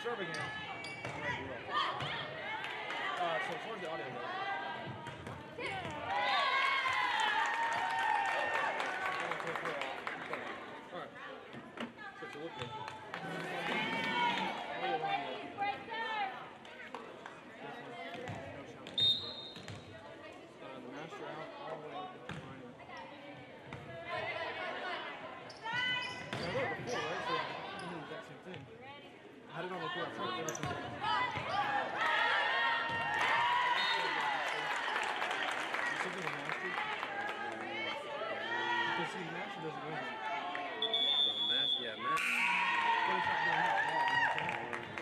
Serve again. So as far as the audio goes. Alright. So to look at the master out all the way to the line. I wrote it before, right? So I knew the exact same thing. I had it on the court front there. Something the master. You can see the master doesn't know that. Yeah, master. But it's not doing that at all, you know what I'm saying?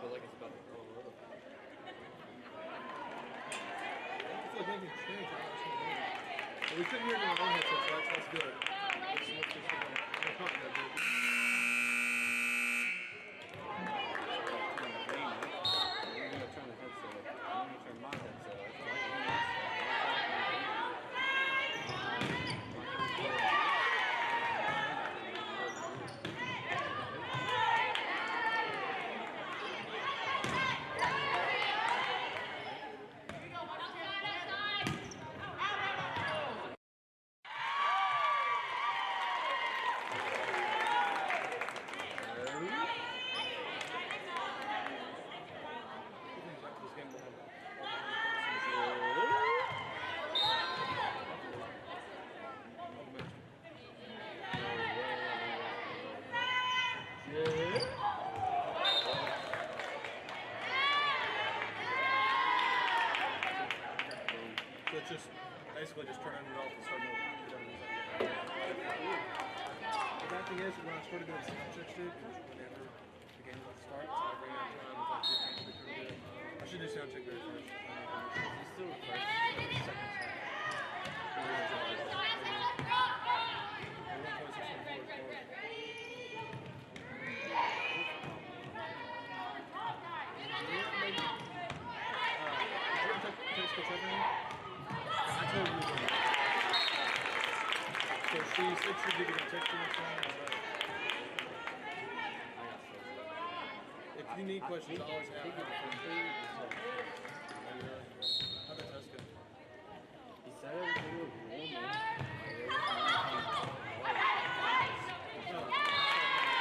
feel like it's about to go over. I feel like anything changed. We couldn't hear it in our own headset, so that's good. It's not that good. So it's just basically just turning it off and starting over. The bad thing is when I started doing sound checks, dude, whenever the game was start, so I ran out of time. I should do sound check very first. He's still the first. I told you. So she said she'd give you a text next time. If you need questions, I always have. How'd that test go? He said it was normal.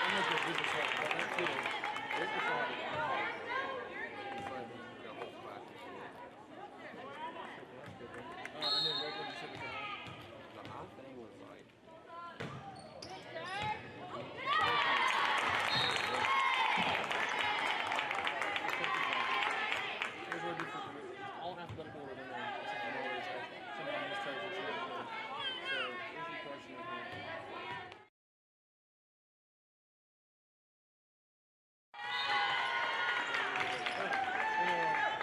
I'm not going to do this one, but that too. This is hard. And then what would you say was the high? The high thing was like. Here's what I do for all alphabetical order. Then somehow mistypes it. So here's the question of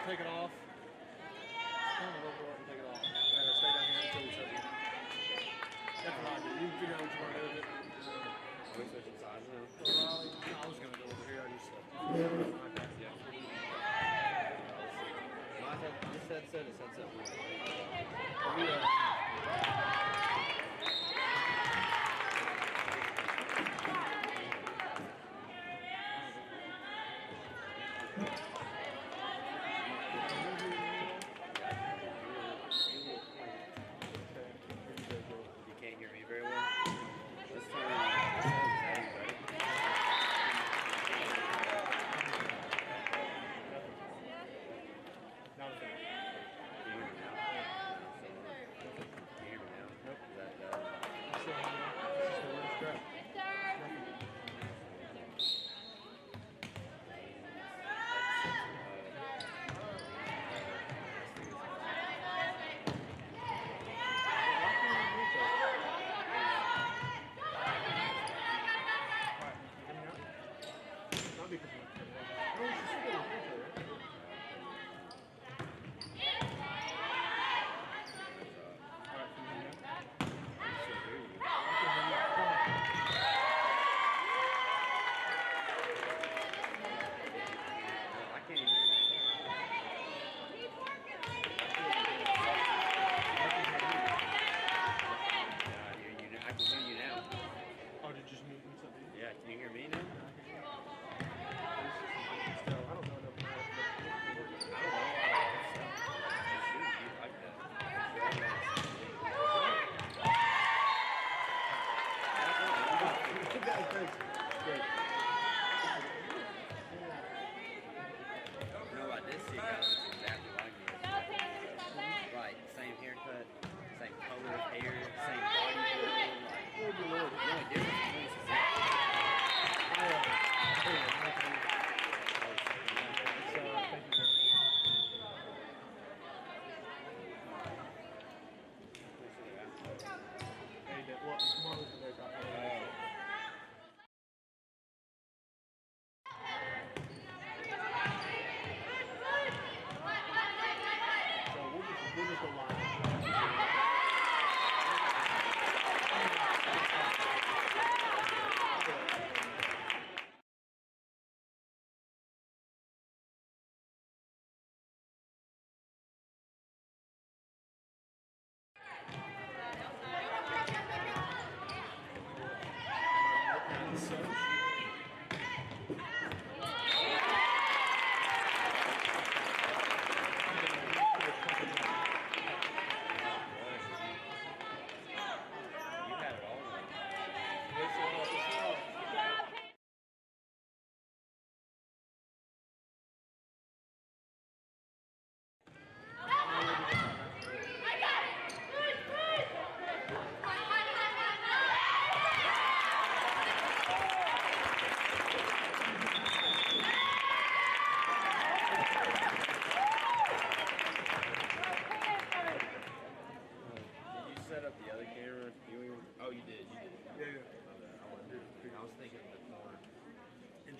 take it off. Turn the logo up and take it off. And stay down here until we shut it. That's what I do. You can figure out what you want to do with it. Are we switching sides now? I was going to go over here. I just Yeah. This headset is headset 1. You can't hear me very well. Let's turn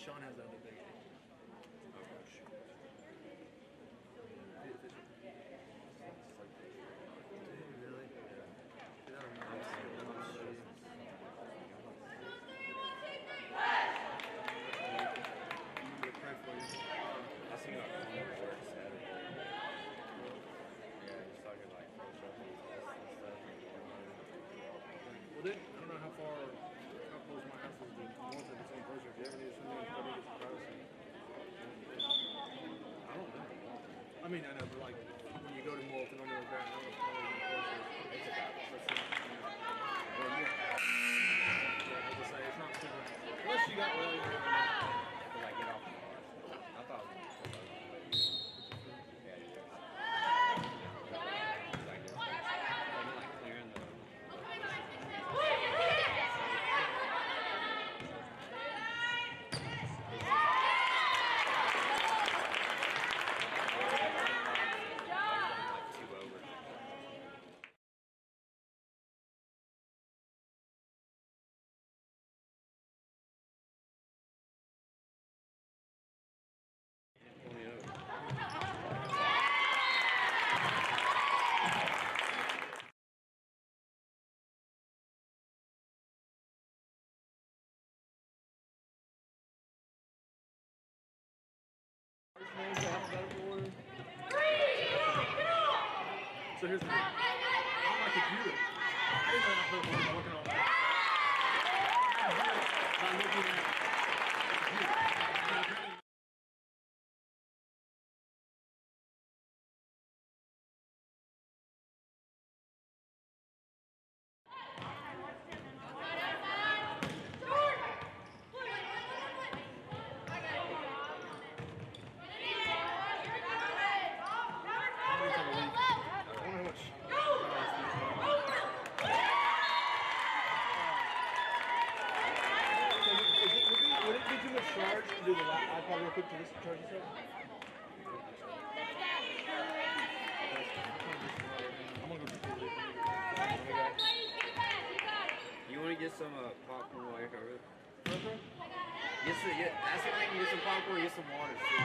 Sean has that other big. Really? Yeah. I don't know. Pray for you. I seen like work Saturday. Yeah, just talking like push up and tests and stuff. Well, then, I don't know how close my house is to north of the same person. If you ever need something, you get some privacy. I don't know. I mean, I know, but like when you go to Morton, I know that. I don't know if it's closer. It's about Well, yeah, as I say, it's not super. Unless you got really. because I get off the car. I thought it was yeah, it is. Like clearing the like 2 over. Only over. So here's the thing. On my computer, I didn't know how to put it working on that. By looking at the computer. Would it be too much charge to do the iPod real quick to this charge yourself? I'm gonna go get You want to get some popcorn while you're covered? the Ask him if you can get some popcorn, get some water too.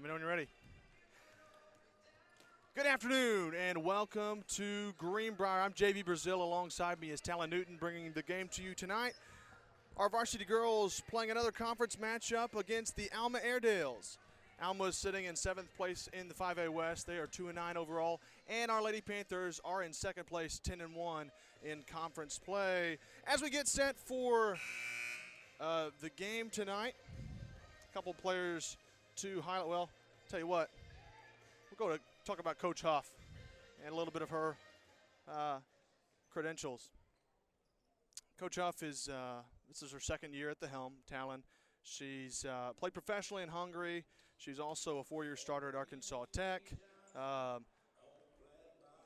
Let me know when you're ready. Good afternoon and welcome to Greenbrier. I'm JV Brazil. Alongside me is Talon Newton bringing the game to you tonight. Our varsity girls playing another conference matchup against the Alma Airedales. Alma is sitting in 7th place in the 5A West. They are 2-9 overall. And our Lady Panthers are in 2nd place, 10-1 in conference play. As we get set for the game tonight, a couple players to highlight. Well, tell you what, we'll go to talk about Coach Huff and a little bit of her credentials. Coach Huff is, this is her 2nd year at the helm, Talon. She's played professionally in Hungary. She's also a 4-year starter at Arkansas Tech.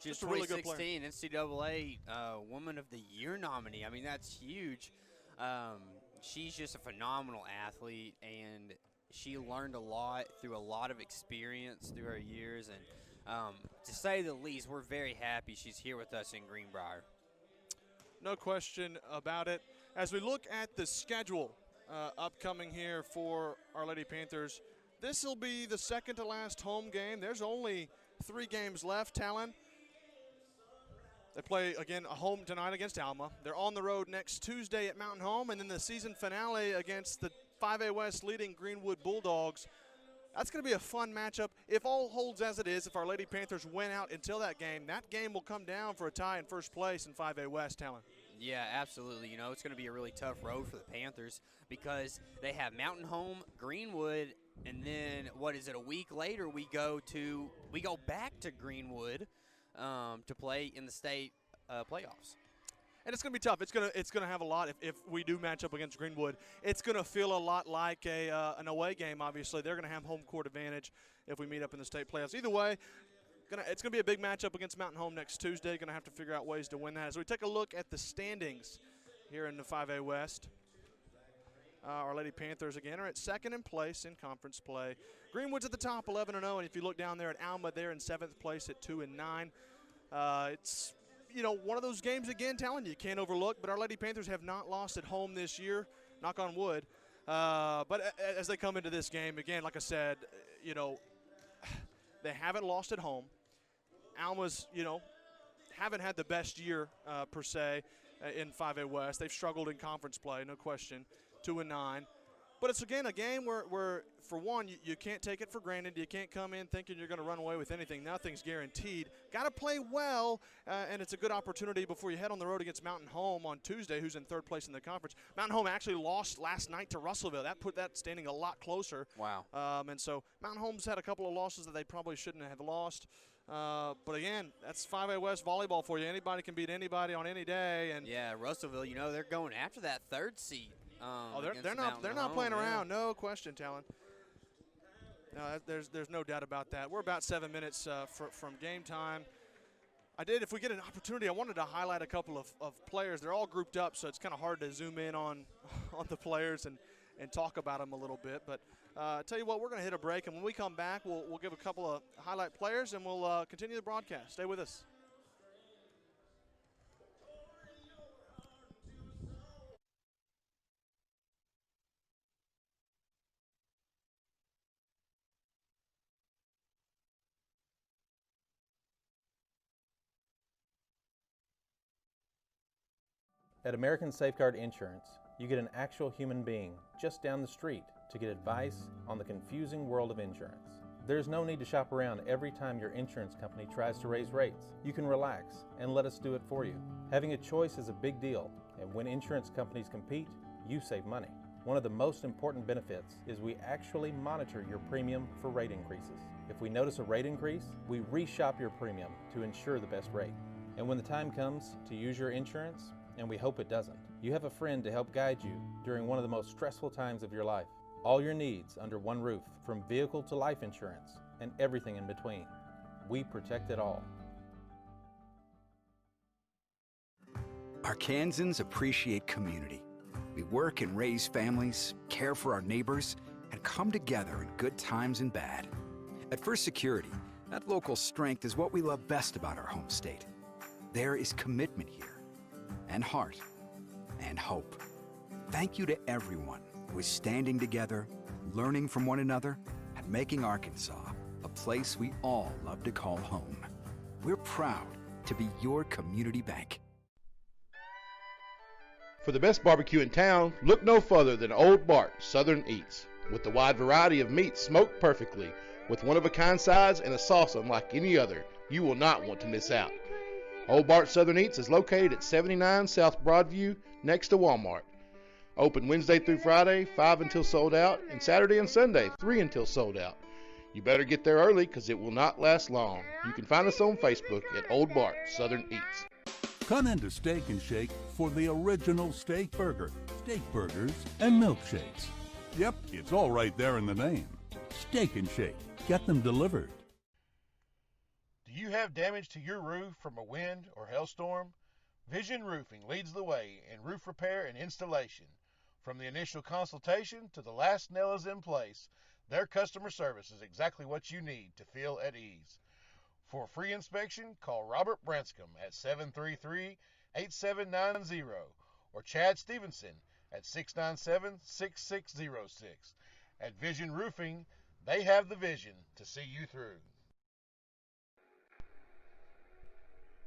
She's a really good player. 2016 NCAA Woman of the Year nominee. I mean, that's huge. She's just a phenomenal athlete, and she learned a lot through a lot of experience through her years. And to say the least, we're very happy she's here with us in Greenbrier. No question about it. As we look at the schedule upcoming here for our Lady Panthers, this will be the second to last home game. There's only 3 games left, Talon. They play, again, a home tonight against Alma. They're on the road next Tuesday at Mountain Home, and then the season finale against the 5A West leading Greenwood Bulldogs. That's going to be a fun matchup. If all holds as it is, if our Lady Panthers win out until that game will come down for a tie in first place in 5A West, Talon. Yeah, absolutely. You know, it's going to be a really tough road for the Panthers because they have Mountain Home, Greenwood, and then a week later we go back to Greenwood to play in the state playoffs. And it's going to be tough. It's going to have a lot. If we do match up against Greenwood, it's going to feel a lot like an away game. Obviously, they're going to have home court advantage if we meet up in the state playoffs. Either way, it's going to be a big matchup against Mountain Home next Tuesday. Going to have to figure out ways to win that. As we take a look at the standings here in the 5A West, our Lady Panthers again are at 2nd in place in conference play. Greenwood's at the top, 11-0, and if you look down there at Alma, they're in 7th place at 2-9. It's one of those games again, Talon, you can't overlook. But our Lady Panthers have not lost at home this year, knock on wood. But as they come into this game, again, like I said, they haven't lost at home. Alma's, haven't had the best year per se in 5A West. They've struggled in conference play, no question, 2-9. But it's, again, a game where for one, you can't take it for granted. You can't come in thinking you're going to run away with anything. Nothing's guaranteed. Got to play well, and it's a good opportunity before you head on the road against Mountain Home on Tuesday, who's in 3rd place in the conference. Mountain Home actually lost last night to Russellville. That put that standing a lot closer. Wow. And so Mountain Home's had a couple of losses that they probably shouldn't have lost. But, again, that's 5A West volleyball for you. Anybody can beat anybody on any day. And yeah, Russellville, they're going after that 3rd seed. They're not playing around, no question, Talon. No, there's no doubt about that. We're about 7 minutes from game time. If we get an opportunity, I wanted to highlight a couple of players. They're all grouped up, so it's kind of hard to zoom in on the players and talk about them a little bit. But tell you what, we're going to hit a break, and when we come back, we'll give a couple of highlight players, and we'll continue the broadcast. Stay with us. At American Safeguard Insurance, you get an actual human being just down the street to get advice on the confusing world of insurance. There's no need to shop around every time your insurance company tries to raise rates. You can relax and let us do it for you. Having a choice is a big deal, and when insurance companies compete, you save money. One of the most important benefits is we actually monitor your premium for rate increases. If we notice a rate increase, we reshop your premium to ensure the best rate. And when the time comes to use your insurance, and we hope it doesn't, you have a friend to help guide you during one of the most stressful times of your life. All your needs under one roof, from vehicle to life insurance, and everything in between. We protect it all. Arkansans appreciate community. We work and raise families, care for our neighbors, and come together in good times and bad. At First Security, that local strength is what we love best about our home state. There is commitment here, and heart, and hope. Thank you to everyone who is standing together, learning from one another, and and making Arkansas a place we all love to call home. We're proud to be your community bank. For the best barbecue in town, look no further than Old Bart Southern Eats. With the wide variety of meats smoked perfectly, with one-of-a-kind sides and a sauce unlike any other, you will not want to miss out. Old Bart Southern Eats is located at 79 South Broadview, next to Walmart. Open Wednesday through Friday, 5 until sold out, and Saturday and Sunday, 3 until sold out. You better get there early because it will not last long. You can find us on Facebook at Old Bart Southern Eats. Come into Steak and Shake for the original steak burger, steak burgers, and milkshakes. Yep, it's all right there in the name. Steak and Shake. Get them delivered. Do you have damage to your roof from a wind or hailstorm? Vision Roofing leads the way in roof repair and installation. From the initial consultation to the last nail is in place, their customer service is exactly what you need to feel at ease. For a free inspection, call Robert Branscombe at 733-8790 or Chad Stevenson at 697-6606. At Vision Roofing, they have the vision to see you through.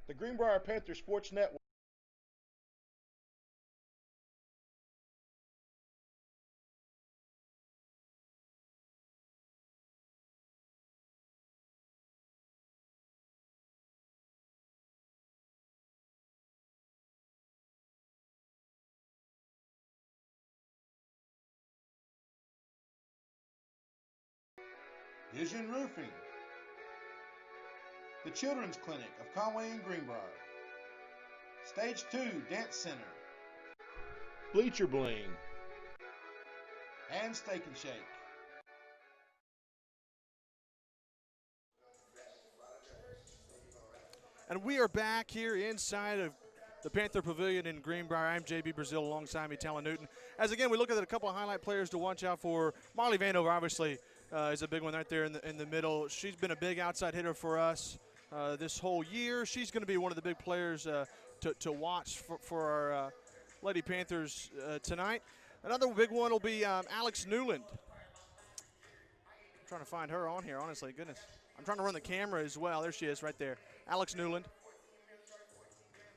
The Greenbrier Panthers Sports Network. Vision Roofing, the Children's Clinic of Conway and Greenbrier, Stage 2 Dance Center, Bleacher Bling, and Steak and Shake. And we are back here inside of the Panther Pavilion in Greenbrier. I'm JB Brazil alongside me, Talon Newton. As again, we look at a couple of highlight players to watch out for. Marley Vandover, obviously, is a big one right there in the middle. She's been a big outside hitter for us this whole year. She's going to be one of the big players to watch for our Lady Panthers tonight. Another big one will be Alex Newland. I'm trying to find her on here, honestly, goodness. I'm trying to run the camera as well. There she is right there. Alex Newland.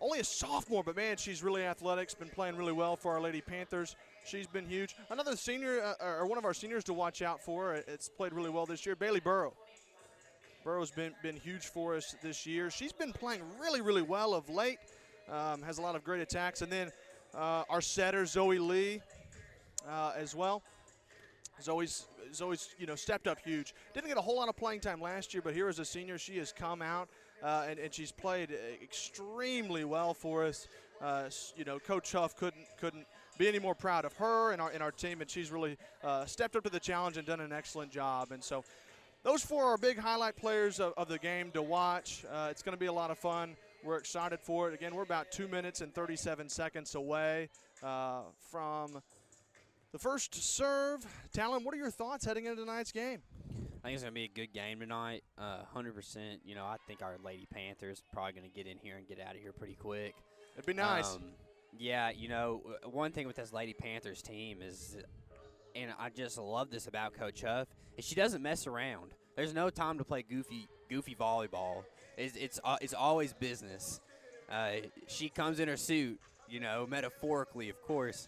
Only a sophomore, but, man, she's really athletic. She's been playing really well for our Lady Panthers. She's been huge. Another senior, or one of our seniors to watch out for, it's played really well this year, Bailey Burrow. Burrow's been huge for us this year. She's been playing really, really well of late. Has a lot of great attacks. And then our setter, Zoe Lee, as well. Zoe's stepped up huge. Didn't get a whole lot of playing time last year, but here as a senior, she has come out. And she's played extremely well for us. Coach Huff couldn't be any more proud of her and our team, and she's really stepped up to the challenge and done an excellent job. And so those four are big highlight players of the game to watch. It's going to be a lot of fun. We're excited for it. Again, we're about 2 minutes and 37 seconds away from the first serve. Talon, what are your thoughts heading into tonight's game? I think it's going to be a good game tonight, 100%. I think our Lady Panthers probably going to get in here and get out of here pretty quick. It'd be nice. Yeah, one thing with this Lady Panthers team is, and I just love this about Coach Huff, is she doesn't mess around. There's no time to play goofy volleyball. It's always business. She comes in her suit, metaphorically, of course,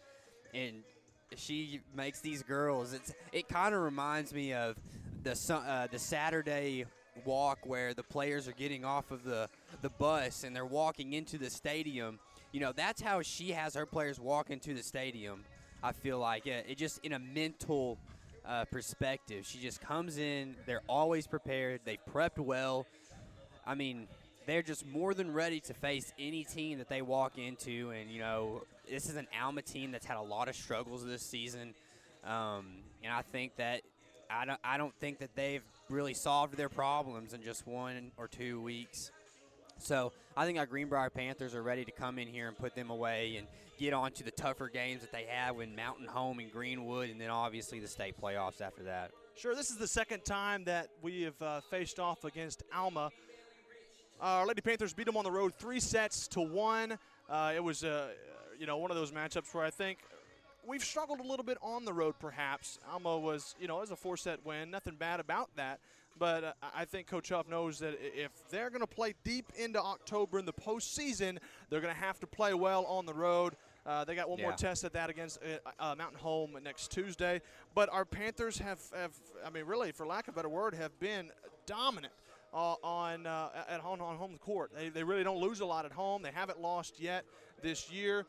and she makes these girls. It kind of reminds me of the Saturday walk where the players are getting off of the bus and they're walking into the stadium. That's how she has her players walk into the stadium. I feel like it just in a mental perspective. She just comes in. They're always prepared. They've prepped well. I mean, they're just more than ready to face any team that they walk into. And, this is an Alma team that's had a lot of struggles this season. And I think that I don't think that they've really solved their problems in just 1 or 2 weeks. So I think our Greenbrier Panthers are ready to come in here and put them away and get on to the tougher games that they have with Mountain Home and Greenwood, and then obviously the state playoffs after that. Sure, this is the second time that we have faced off against Alma. Our Lady Panthers beat them on the road 3-1. It was one of those matchups where I think we've struggled a little bit on the road, perhaps. Alma was, it was a 4-set win. Nothing bad about that. But I think Coach Huff knows that if they're going to play deep into October in the postseason, they're going to have to play well on the road. They got one more test at that against Mountain Home next Tuesday. But our Panthers have, really, for lack of a better word, have been dominant on home court. They really don't lose a lot at home. They haven't lost yet this year.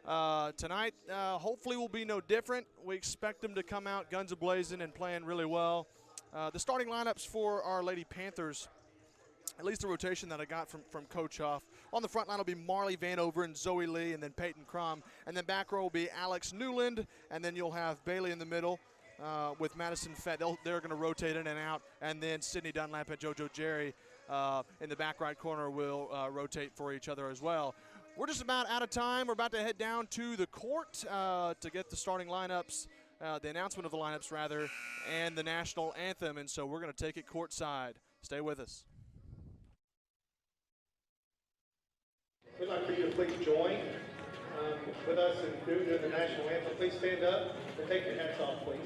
Tonight, hopefully, will be no different. We expect them to come out guns a-blazing and playing really well. The starting lineups for our Lady Panthers, at least the rotation that I got from Coach Huff. On the front line will be Marley Vanover and Zoe Lee, and then Peyton Crum. And then back row will be Alex Newland, and then you'll have Bailey in the middle with Madison Fett. They're going to rotate in and out. And then Sydney Dunlap and JoJo Jerry in the back right corner will rotate for each other as well. We're just about out of time. We're about to head down to the court to get the starting lineups, the announcement of the lineups, rather, and the national anthem. And so we're going to take it courtside. Stay with us. We'd like for you to please join with us in doing the national anthem. Please stand up and take your hats off, please.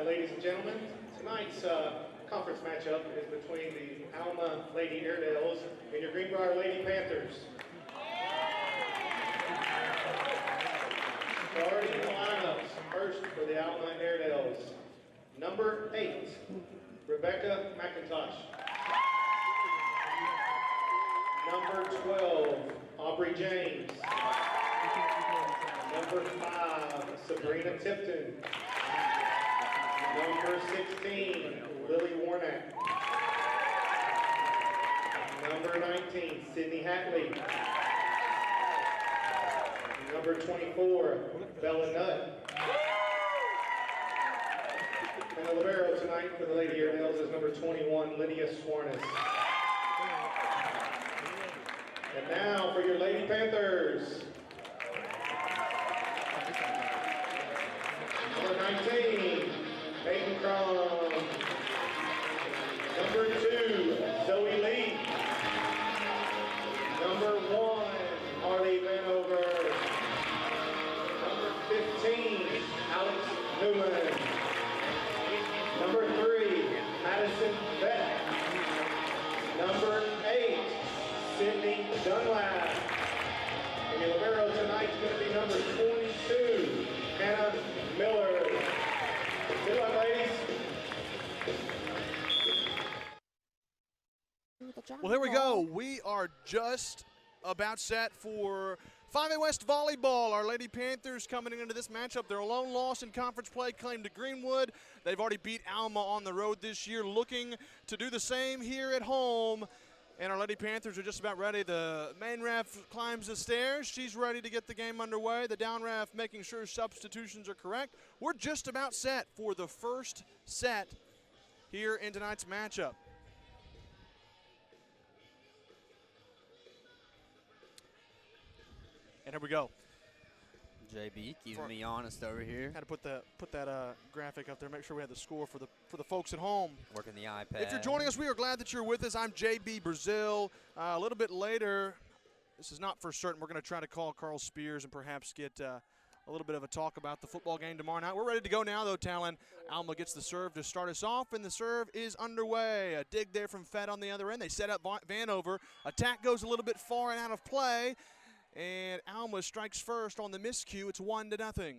Ladies and gentlemen, tonight's conference matchup is between the Alma Lady Airedales and your Greenbrier Lady Panthers. Starting the lineups, first for the Alma Airedales, number 8, Rebecca McIntosh. Number 12, Aubrey James. Number 5, Sabrina Tipton. Number 16, Lily Warnack. Number 19, Sydney Hatley. Number 24, Bella Nutt. And the libero tonight for the Lady Airedales is number 21, Lydia Swarnes. And now for your Lady Panthers. Number 19, Peyton Crum. Number 2, Zoe Lee. Number 1, Harley Vanover. Number 15, Alex Newman. Number 3, Madison Beck. Number 8, Sydney Dunlap. And your libero tonight is going to be number 22, Hannah Miller. Good luck, ladies. Well, here we go. We are just about set for 5A West Volleyball. Our Lady Panthers coming into this matchup. Their lone loss in conference play claimed to Greenwood. They've already beat Alma on the road this year, looking to do the same here at home. And our Lady Panthers are just about ready. The main ref climbs the stairs. She's ready to get the game underway. The down ref making sure substitutions are correct. We're just about set for the first set here in tonight's matchup. And here we go. JB keeping me honest over here. Had to put that graphic up there. Make sure we have the score for the folks at home. Working the iPad. If you're joining us, we are glad that you're with us. I'm JB Brazil. A little bit later, this is not for certain. We're going to try to call Carl Spears and perhaps get a little bit of a talk about the football game tomorrow night. We're ready to go now, though, Talon. Alma gets the serve to start us off, and the serve is underway. A dig there from Fett on the other end. They set up Vanover. Attack goes a little bit far and out of play. And Alma strikes first on the miscue. It's 1-0. They'll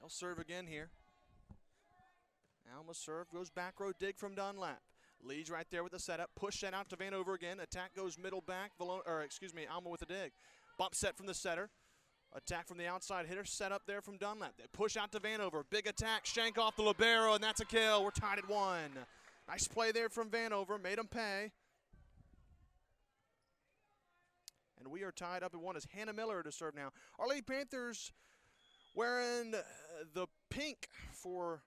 serve again here. Alma serve goes back row dig from Dunlap. Leads right there with the setup. Push that out to Vanover again. Attack goes middle back. Alma with a dig. Bump set from the setter. Attack from the outside hitter. Set up there from Dunlap. They push out to Vanover. Big attack. Shank off the libero, and that's a kill. We're tied at 1. Nice play there from Vanover. Made them pay. And we are tied up at 1 as Hannah Miller to serve now. Our Lady Panthers wearing the pink for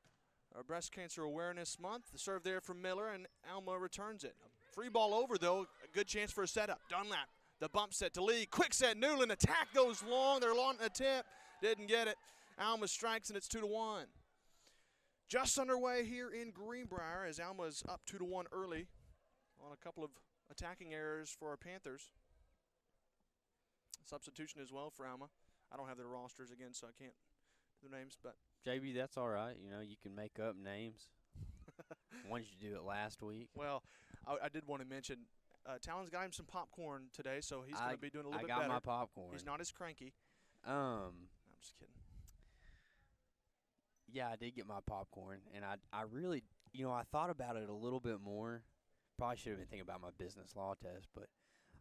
Breast Cancer Awareness Month. The serve there from Miller, and Alma returns it. Free ball over, though. A good chance for a setup. Dunlap, the bump set to Lee. Quick set, Newland. Attack goes long. They're long a tip. Didn't get it. Alma strikes, and it's 2-1. Just underway here in Greenbrier as Alma's up 2-1 early on a couple of attacking errors for our Panthers. Substitution as well for Alma. I don't have their rosters again, so I can't do the names. But JB, that's all right. You know, you can make up names. Once you do it last week. Well, I did want to mention Talon's got him some popcorn today, so he's going to be doing a little bit better. I got my popcorn. He's not as cranky. I'm just kidding. Yeah, I did get my popcorn, and I really, you know, I thought about it a little bit more. Probably should have been thinking about my business law test, but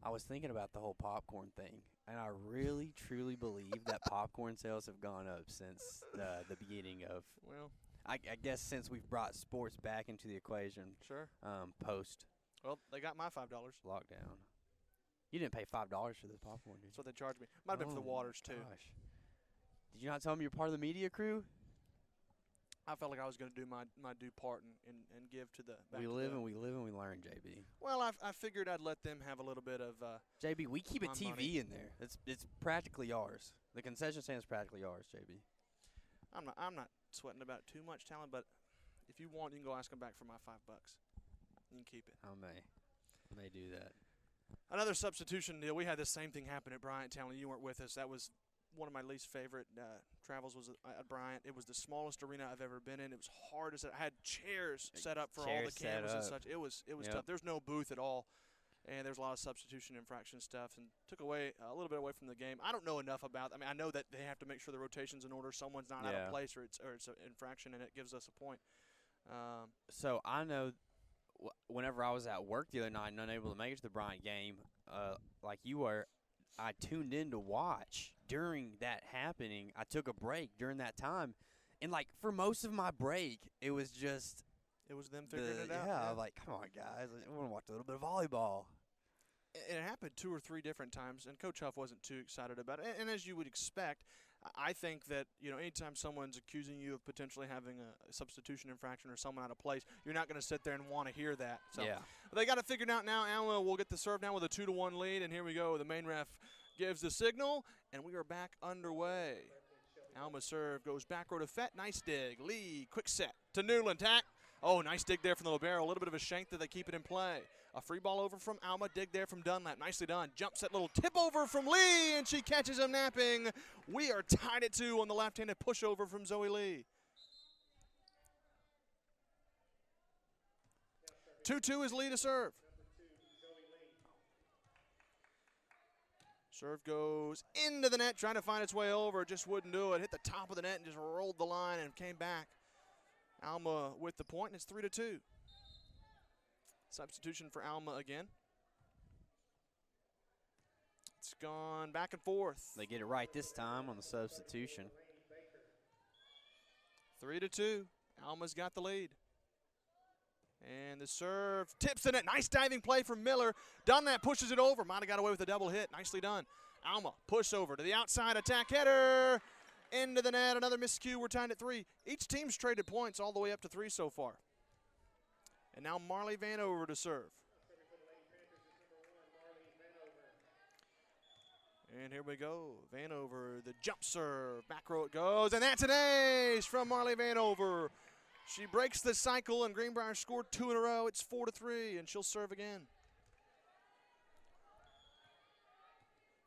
I was thinking about the whole popcorn thing, and I really, truly believe that popcorn sales have gone up since the beginning of, well, I guess since we've brought sports back into the equation. Sure. Post. Well, they got my $5. Lockdown. You didn't pay $5 for the popcorn, did you? That's what they charged me. Might have been for the waters, too. Gosh. Did you not tell me you're part of the media crew? I felt like I was going to do my due part and give to the we live and we learn, JB. Well, I figured I'd let them have a little bit of JB, we keep a TV money in there. It's practically ours. The concession stand is practically ours, JB. I'm not sweating about too much talent, but if you want, you can go ask them back for my $5. You can keep it. I may do that. Another substitution deal. We had the same thing happen at Bryant Talon. You weren't with us. That was one of my least favorite travels was at Bryant. It was the smallest arena I've ever been in. It was hard as I had chairs set up for all the cameras and such. It was tough. There's no booth at all, and there's a lot of substitution infraction stuff, and took away a little bit away from the game. I don't know enough about. I mean, I know that they have to make sure the rotation's in order. Someone's not out of place, or it's an infraction, and it gives us a point. So I know. Whenever I was at work the other night and unable to make it to the Bryant game, like you were, I tuned in to watch during that happening. I took a break during that time, and like for most of my break, it was just them figuring it out. Yeah, I was like, come on, guys, I want to watch a little bit of volleyball. And it happened 2 or 3 different times, and Coach Huff wasn't too excited about it. And as you would expect, I think that, you know, anytime someone's accusing you of potentially having a substitution infraction or someone out of place, you're not going to sit there and want to hear that. So they got it figured out now. Alma will get the serve now with a 2-1 lead, and here we go. The main ref gives the signal, and we are back underway. Alma's serve goes back row to Fett. Nice dig. Lee, quick set to Newland. Tack. Oh, nice dig there from the libero. A little bit of a shank that they keep it in play. A free ball over from Alma. Dig there from Dunlap. Nicely done. Jump set, little tip over from Lee, and she catches him napping. We are tied at 2 on the left-handed pushover from Zoe Lee. 2-2 is Lee to serve. Serve goes into the net, trying to find its way over. Just wouldn't do it. Hit the top of the net and just rolled the line and came back. Alma with the point, and it's 3-2. Substitution for Alma again. It's gone back and forth. They get it right this time on the substitution. 3-2. Alma's got the lead. And the serve tips in it. Nice diving play from Miller. Done that, pushes it over. Might have got away with a double hit. Nicely done. Alma, push over to the outside attack header. Into the net. Another miscue. We're tied at 3. Each team's traded points all the way up to 3 so far. And now Marley Vanover to serve. And here we go. Vanover, the jump serve. Back row it goes. And that's an ace from Marley Vanover. She breaks the cycle, and Greenbrier scored 2 in a row. It's 4-3, and she'll serve again.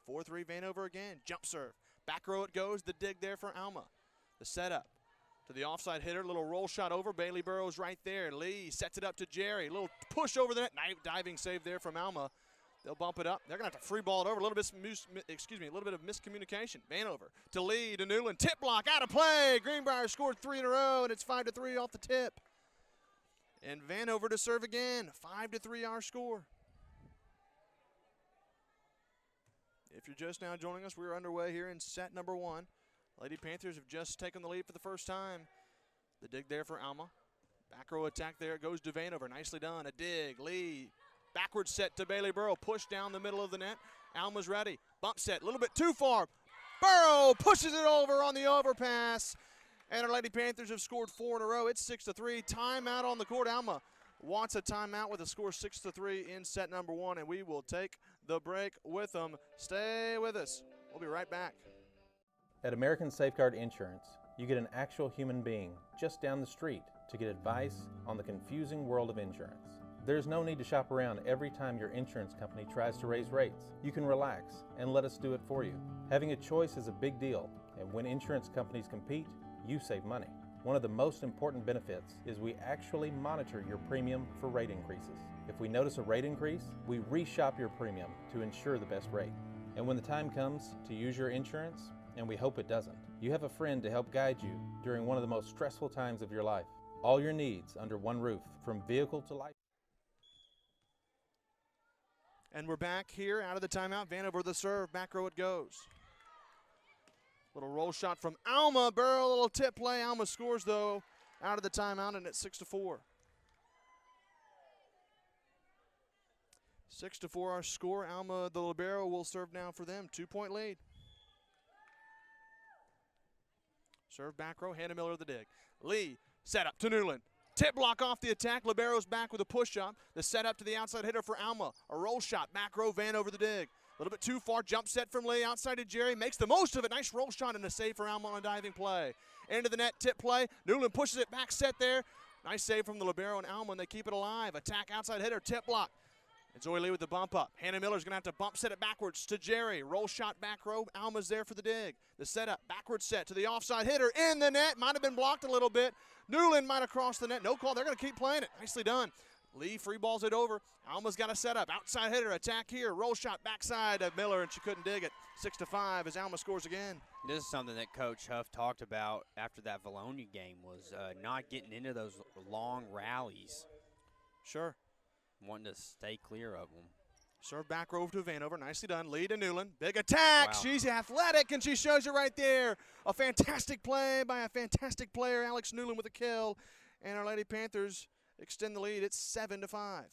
4-3, Vanover again. Jump serve. Back row it goes. The dig there for Alma. The setup to the offside hitter. Little roll shot over. Bailey Burrows right there. Lee sets it up to Jerry. Little push over the net. Diving save there from Alma. They'll bump it up. They're going to have to free ball it over. A little bit of miscommunication. Vanover to Lee to Newland. Tip block out of play. Greenbrier scored 3 in a row, and it's 5-3 off the tip. And Vanover to serve again. 5-3 our score. If you're just now joining us, we're underway here in set number 1. Lady Panthers have just taken the lead for the first time. The dig there for Alma. Back row attack there. It goes to Vanover. Nicely done. A dig. Lee. Backward set to Bailey Burrow. Push down the middle of the net. Alma's ready. Bump set. A little bit too far. Burrow pushes it over on the overpass. And our Lady Panthers have scored 4 in a row. It's 6-3. Timeout on the court. Alma wants a timeout with a score 6-3 in set number 1. And we will take the break with them. Stay with us. We'll be right back. At American Safeguard Insurance, you get an actual human being just down the street to get advice on the confusing world of insurance. There's no need to shop around every time your insurance company tries to raise rates. You can relax and let us do it for you. Having a choice is a big deal, and when insurance companies compete, you save money. One of the most important benefits is we actually monitor your premium for rate increases. If we notice a rate increase, we reshop your premium to ensure the best rate. And when the time comes to use your insurance, and we hope it doesn't, you have a friend to help guide you during one of the most stressful times of your life. All your needs under one roof, from vehicle to life. And we're back here out of the timeout. Vanover the serve. Back row it goes. Little roll shot from Alma. Burrow, little tip play. Alma scores, though, out of the timeout, and it's 6-4. 6-4 our score. Alma, the libero, will serve now for them. 2-point lead. Serve back row. Hannah Miller the dig. Lee, set up to Newland. Tip block off the attack. Libero's back with a push-up. The setup to the outside hitter for Alma. A roll shot. Back row. Vanover the dig. A little bit too far. Jump set from Lee. Outside to Jerry. Makes the most of it. Nice roll shot and a save for Alma on a diving play. Into the net. Tip play. Newland pushes it back set there. Nice save from the libero and Alma, and they keep it alive. Attack outside hitter. Tip block. And Zoe Lee with the bump up. Hannah Miller's going to have to bump set it backwards to Jerry. Roll shot back row. Alma's there for the dig. The setup. Backward set to the offside hitter. In the net. Might have been blocked a little bit. Newland might have crossed the net. No call. They're going to keep playing it. Nicely done. Lee free balls it over. Alma's got a setup. Outside hitter. Attack here. Roll shot backside of Miller, and she couldn't dig it. 6-5 as Alma scores again. This is something that Coach Huff talked about after that Valonia game was not getting into those long rallies. Sure. Wanting to stay clear of them. Serve back row to Vanover. Nicely done. Lee to Newland. Big attack. Wow. She's athletic, and she shows it right there. A fantastic play by a fantastic player, Alex Newland, with a kill. And our Lady Panthers extend the lead. It's 7-5.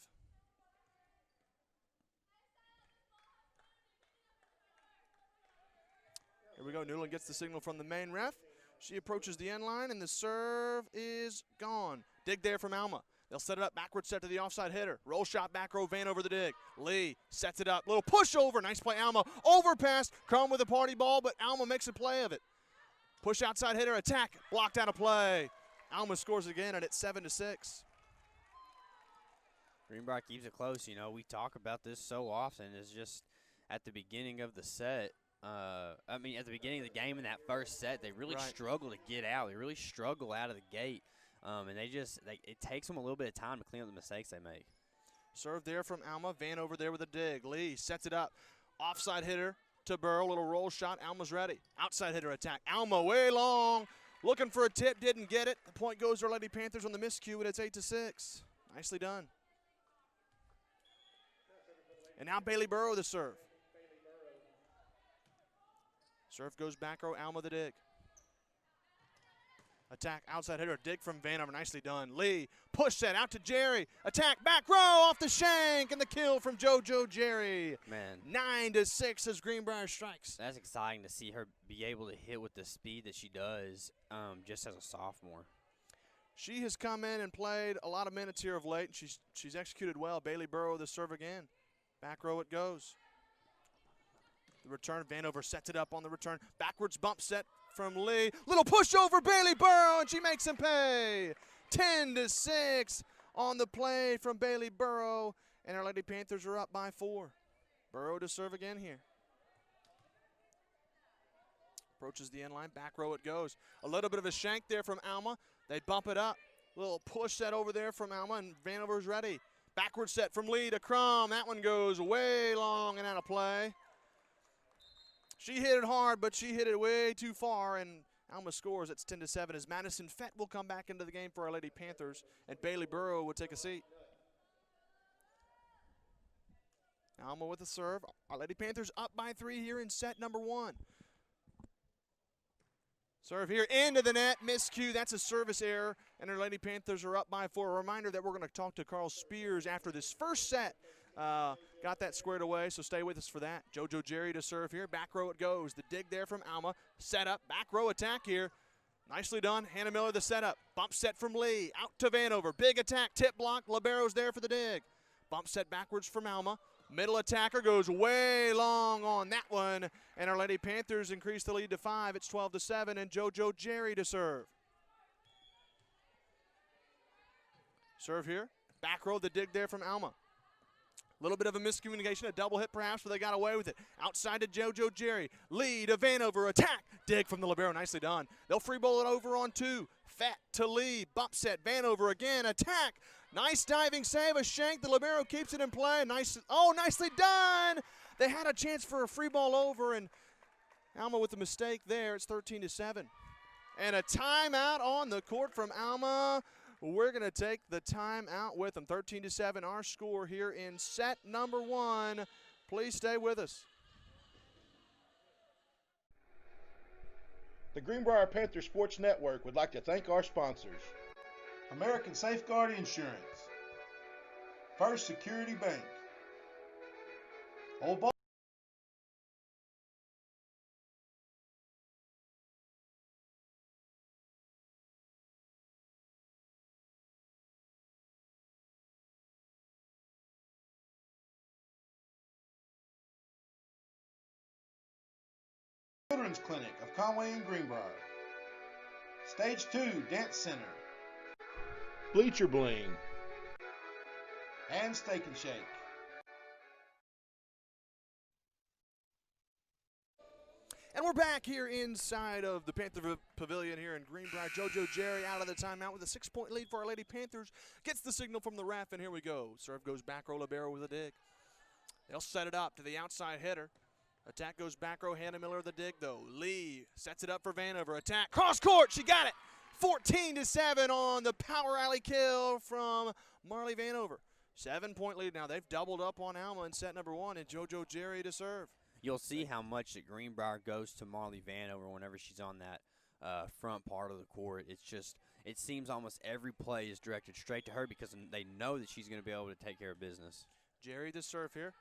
Here we go. Newland gets the signal from the main ref. She approaches the end line, and the serve is gone. Dig there from Alma. They'll set it up, backward set to the offside hitter. Roll shot, back row, Vanover the dig. Lee sets it up, little push over, nice play, Alma. Overpass, Crum with a party ball, but Alma makes a play of it. Push outside hitter, attack, blocked out of play. Alma scores again, and it's 7-6. Greenbrier keeps it close. You know, we talk about this so often. It's just at the beginning of the set, at the beginning of the game in that first set, they really struggle to get out. They really struggle out of the gate. And it takes them a little bit of time to clean up the mistakes they make. Serve there from Alma. Vanover there with a dig. Lee sets it up. Offside hitter to Burrow. Little roll shot. Alma's ready. Outside hitter attack. Alma way long. Looking for a tip. Didn't get it. The point goes to our Lady Panthers on the miscue, and it's 8-6. Nicely done. And now Bailey Burrow the serve. Serve goes back row, Alma the dig. Attack, outside hitter, dig from Vanover, nicely done. Lee, push set out to Jerry. Attack, back row, off the shank, and the kill from JoJo Jerry. Man. 9-6 as Greenbrier strikes. That's exciting to see her be able to hit with the speed that she does just as a sophomore. She has come in and played a lot of minutes here of late, and she's executed well. Bailey Burrow the serve again. Back row it goes. The return, Vanover sets it up on the return. Backwards bump set from Lee. Little push over Bailey Burrow, and she makes him pay. 10-6 on the play from Bailey Burrow, and our Lady Panthers are up by 4. Burrow to serve again here. Approaches the end line, back row it goes. A little bit of a shank there from Alma. They bump it up. Little push set over there from Alma, and Vanover's ready. Backward set from Lee to Crum. That one goes way long and out of play. She hit it hard, but she hit it way too far, and Alma scores. It's 10-7 as Madison Fett will come back into the game for our Lady Panthers, and Bailey Burrow will take a seat. Alma with a serve. Our Lady Panthers up by 3 here in set number 1. Serve here into the net, miscue. That's a service error, and our Lady Panthers are up by 4. A reminder that we're going to talk to Carl Spears after this first set. Got that squared away, so stay with us for that. JoJo Jerry to serve here. Back row it goes. The dig there from Alma. Set up. Back row attack here. Nicely done. Hannah Miller the setup. Bump set from Lee. Out to Vanover. Big attack. Tip block. Libero's there for the dig. Bump set backwards from Alma. Middle attacker goes way long on that one. And our Lady Panthers increase the lead to 5. It's 12-7, and JoJo Jerry to serve. Serve here. Back row the dig there from Alma. A little bit of a miscommunication, a double hit perhaps, but they got away with it. Outside to JoJo Jerry. Lee to Vanover. Attack. Dig from the libero. Nicely done. They'll free bowl it over on 2. Fett to Lee. Bump set. Vanover again. Attack. Nice diving save. A shank. The libero keeps it in play. Nicely done. They had a chance for a free ball over, and Alma with the mistake there. It's 13-7. And a timeout on the court from Alma. We're going to take the time out with them. 13-7, our score here in set number 1. Please stay with us. The Greenbrier Panther Sports Network would like to thank our sponsors. American Safeguard Insurance, First Security Bank, Old Ball. Children's Clinic of Conway and Greenbrier. Stage 2 Dance Center. Bleacher Bling. And Steak and Shake. And we're back here inside of the Panther Pavilion here in Greenbrier. JoJo Jerry out of the timeout with a 6-point lead for our Lady Panthers. Gets the signal from the ref, and here we go. Serve goes back row, libero with a dig. They'll set it up to the outside hitter. Attack goes back row, Hannah Miller the dig, though. Lee sets it up for Vanover. Attack, cross court, she got it. 14-7 on the power alley kill from Marley Vanover. 7-point lead now. They've doubled up on Alma in set number 1, and JoJo Jerry to serve. You'll see how much that Greenbrier goes to Marley Vanover whenever she's on that front part of the court. It's just, it seems almost every play is directed straight to her because they know that she's going to be able to take care of business. Jerry to serve here.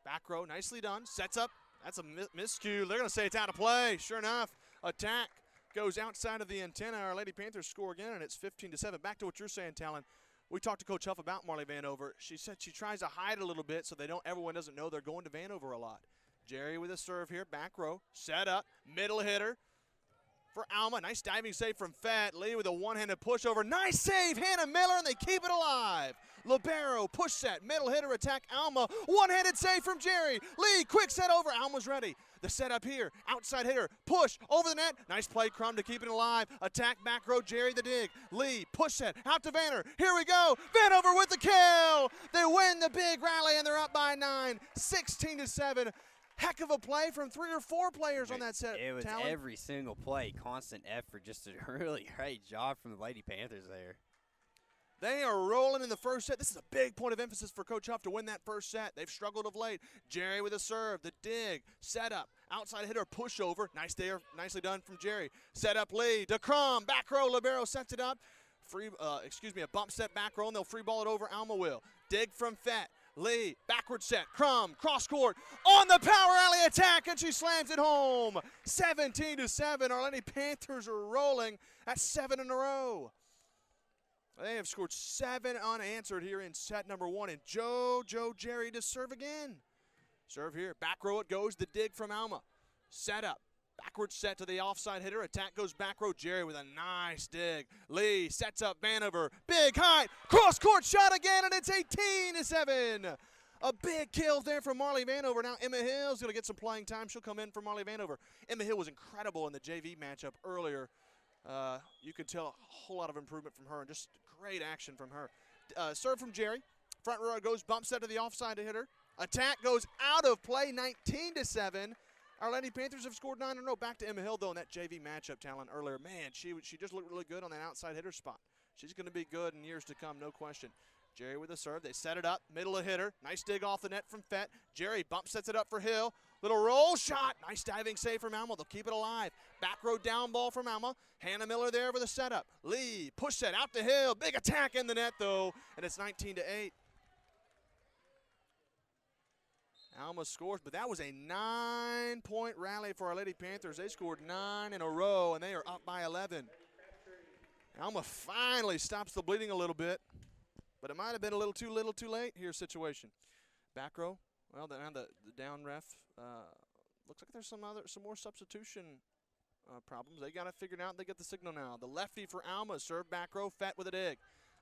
Back row, nicely done. Sets up. That's a miscue. They're going to say it's out of play. Sure enough, attack goes outside of the antenna. Our Lady Panthers score again, and it's 15-7. Back to what you're saying, Talon. We talked to Coach Huff about Marley Vanover. She said she tries to hide a little bit so everyone doesn't know they're going to Vanover a lot. Jerry with a serve here, back row, set up, middle hitter for Alma. Nice diving save from Fett. Lee with a one-handed pushover. Nice save, Hannah Miller, and they keep it alive. Libero, push set, middle hitter, attack Alma. One-handed save from Jerry. Lee, quick set over. Alma's ready. The setup here, outside hitter, push, over the net. Nice play, Crum to keep it alive. Attack back row, Jerry the dig. Lee, push set, out to Vanner. Here we go. Vanover with the kill. They win the big rally, and they're up by 9, 16-7. Heck of a play from 3 or 4 players on that set. It was Talon. every single play, constant effort, just a really great job from the Lady Panthers there. They are rolling in the first set. This is a big point of emphasis for Coach Huff to win that first set. They've struggled of late. Jerry with a serve, the dig, set up, outside hitter, pushover. Nice there, nicely done from Jerry. Set up Lee to Crum, back row, libero sets it up. A bump set back row, and they'll free ball it over. Alma will. Dig from Fett. Lee, backward set, Crum, cross court, on the power alley attack, and she slams it home. 17-7, our Lady Panthers are rolling at 7 in a row. They have scored 7 unanswered here in set number 1, and Joe Jerry to serve again. Serve here, back row it goes, the dig from Alma. Set up, backward set to the offside hitter, attack goes back row, Jerry with a nice dig. Lee sets up Vanover, big height, cross court shot again, and it's 18-7. A big kill there from Marley Vanover. Now Emma Hill's going to get some playing time. She'll come in for Marley Vanover. Emma Hill was incredible in the JV matchup earlier. You could tell a whole lot of improvement from her and just great action from her. Serve from Jerry. Front row goes, bump set to the offside hitter. Attack goes out of play, 19-7. Our Lady Panthers have scored 9 in a row. Back to Emma Hill, though, in that JV matchup talent earlier. Man, she just looked really good on that outside hitter spot. She's going to be good in years to come, no question. Jerry with a serve. They set it up, middle of hitter. Nice dig off the net from Fett. Jerry bump sets it up for Hill. Little roll shot. Nice diving save from Alma. They'll keep it alive. Back row down ball from Alma. Hannah Miller there with a setup. Lee, push set out to Hill. Big attack in the net, though, and it's 19-8. Alma scores, but that was a 9-point rally for our Lady Panthers. They scored 9 in a row, and they are up by 11. Alma finally stops the bleeding a little bit, but it might have been a little too late here situation. Back row, well, now the down ref looks like there's some more substitution problems. They got it figured out. They get the signal now. The lefty for Alma, serve back row, Fett with a dig.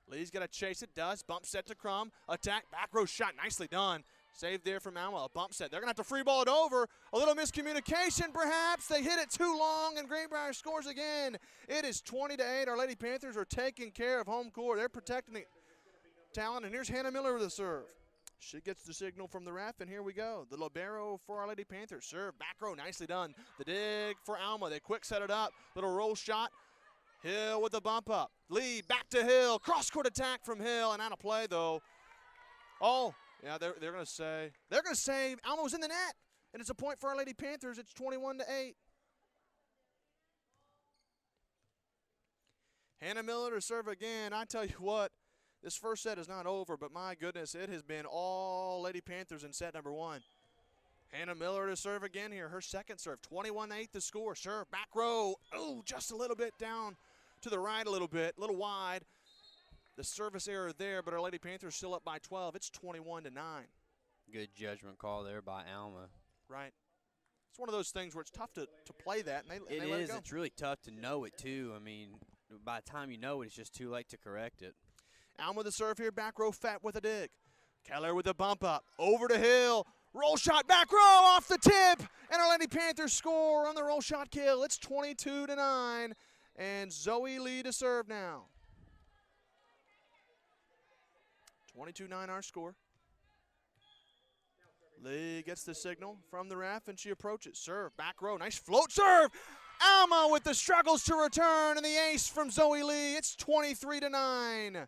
Lee's got to chase it, does. Bump set to Crum. Attack, back row shot, nicely done. Save there from Alma, a bump set. They're going to have to free ball it over. A little miscommunication, perhaps. They hit it too long, and Greenbrier scores again. It is 20-8. Our Lady Panthers are taking care of home court. They're protecting the talent, and here's Hannah Miller with a serve. She gets the signal from the ref, and here we go. The libero for our Lady Panthers. Serve, back row, nicely done. The dig for Alma. They quick set it up. Little roll shot. Hill with the bump up. Lee back to Hill. Cross-court attack from Hill, and out of play, though. Oh. Yeah, they're going to say Alma was in the net, and it's a point for our Lady Panthers. It's 21-8. Hannah Miller to serve again. I tell you what, this first set is not over, but my goodness, it has been all Lady Panthers in set number 1. Hannah Miller to serve again here. Her second serve, 21-8 the score. Serve, back row. Oh, just a little bit down to the right a little bit, a little wide. The service error there, but our Lady Panthers still up by 12. It's 21-9. Good judgment call there by Alma. Right. It's one of those things where it's tough to play that, and they let it go. It's really tough to know it, too. I mean, by the time you know it, it's just too late to correct it. Alma with the serve here, back row, Fett with a dig. Keller with the bump up, over to Hill. Roll shot, back row, off the tip, and our Lady Panthers score on the roll shot kill. It's 22-9, and Zoe Lee to serve now. 22-9 our score. Lee gets the signal from the ref, and she approaches. Serve, back row, nice float serve. Alma with the struggles to return, and the ace from Zoe Lee. It's 23-9.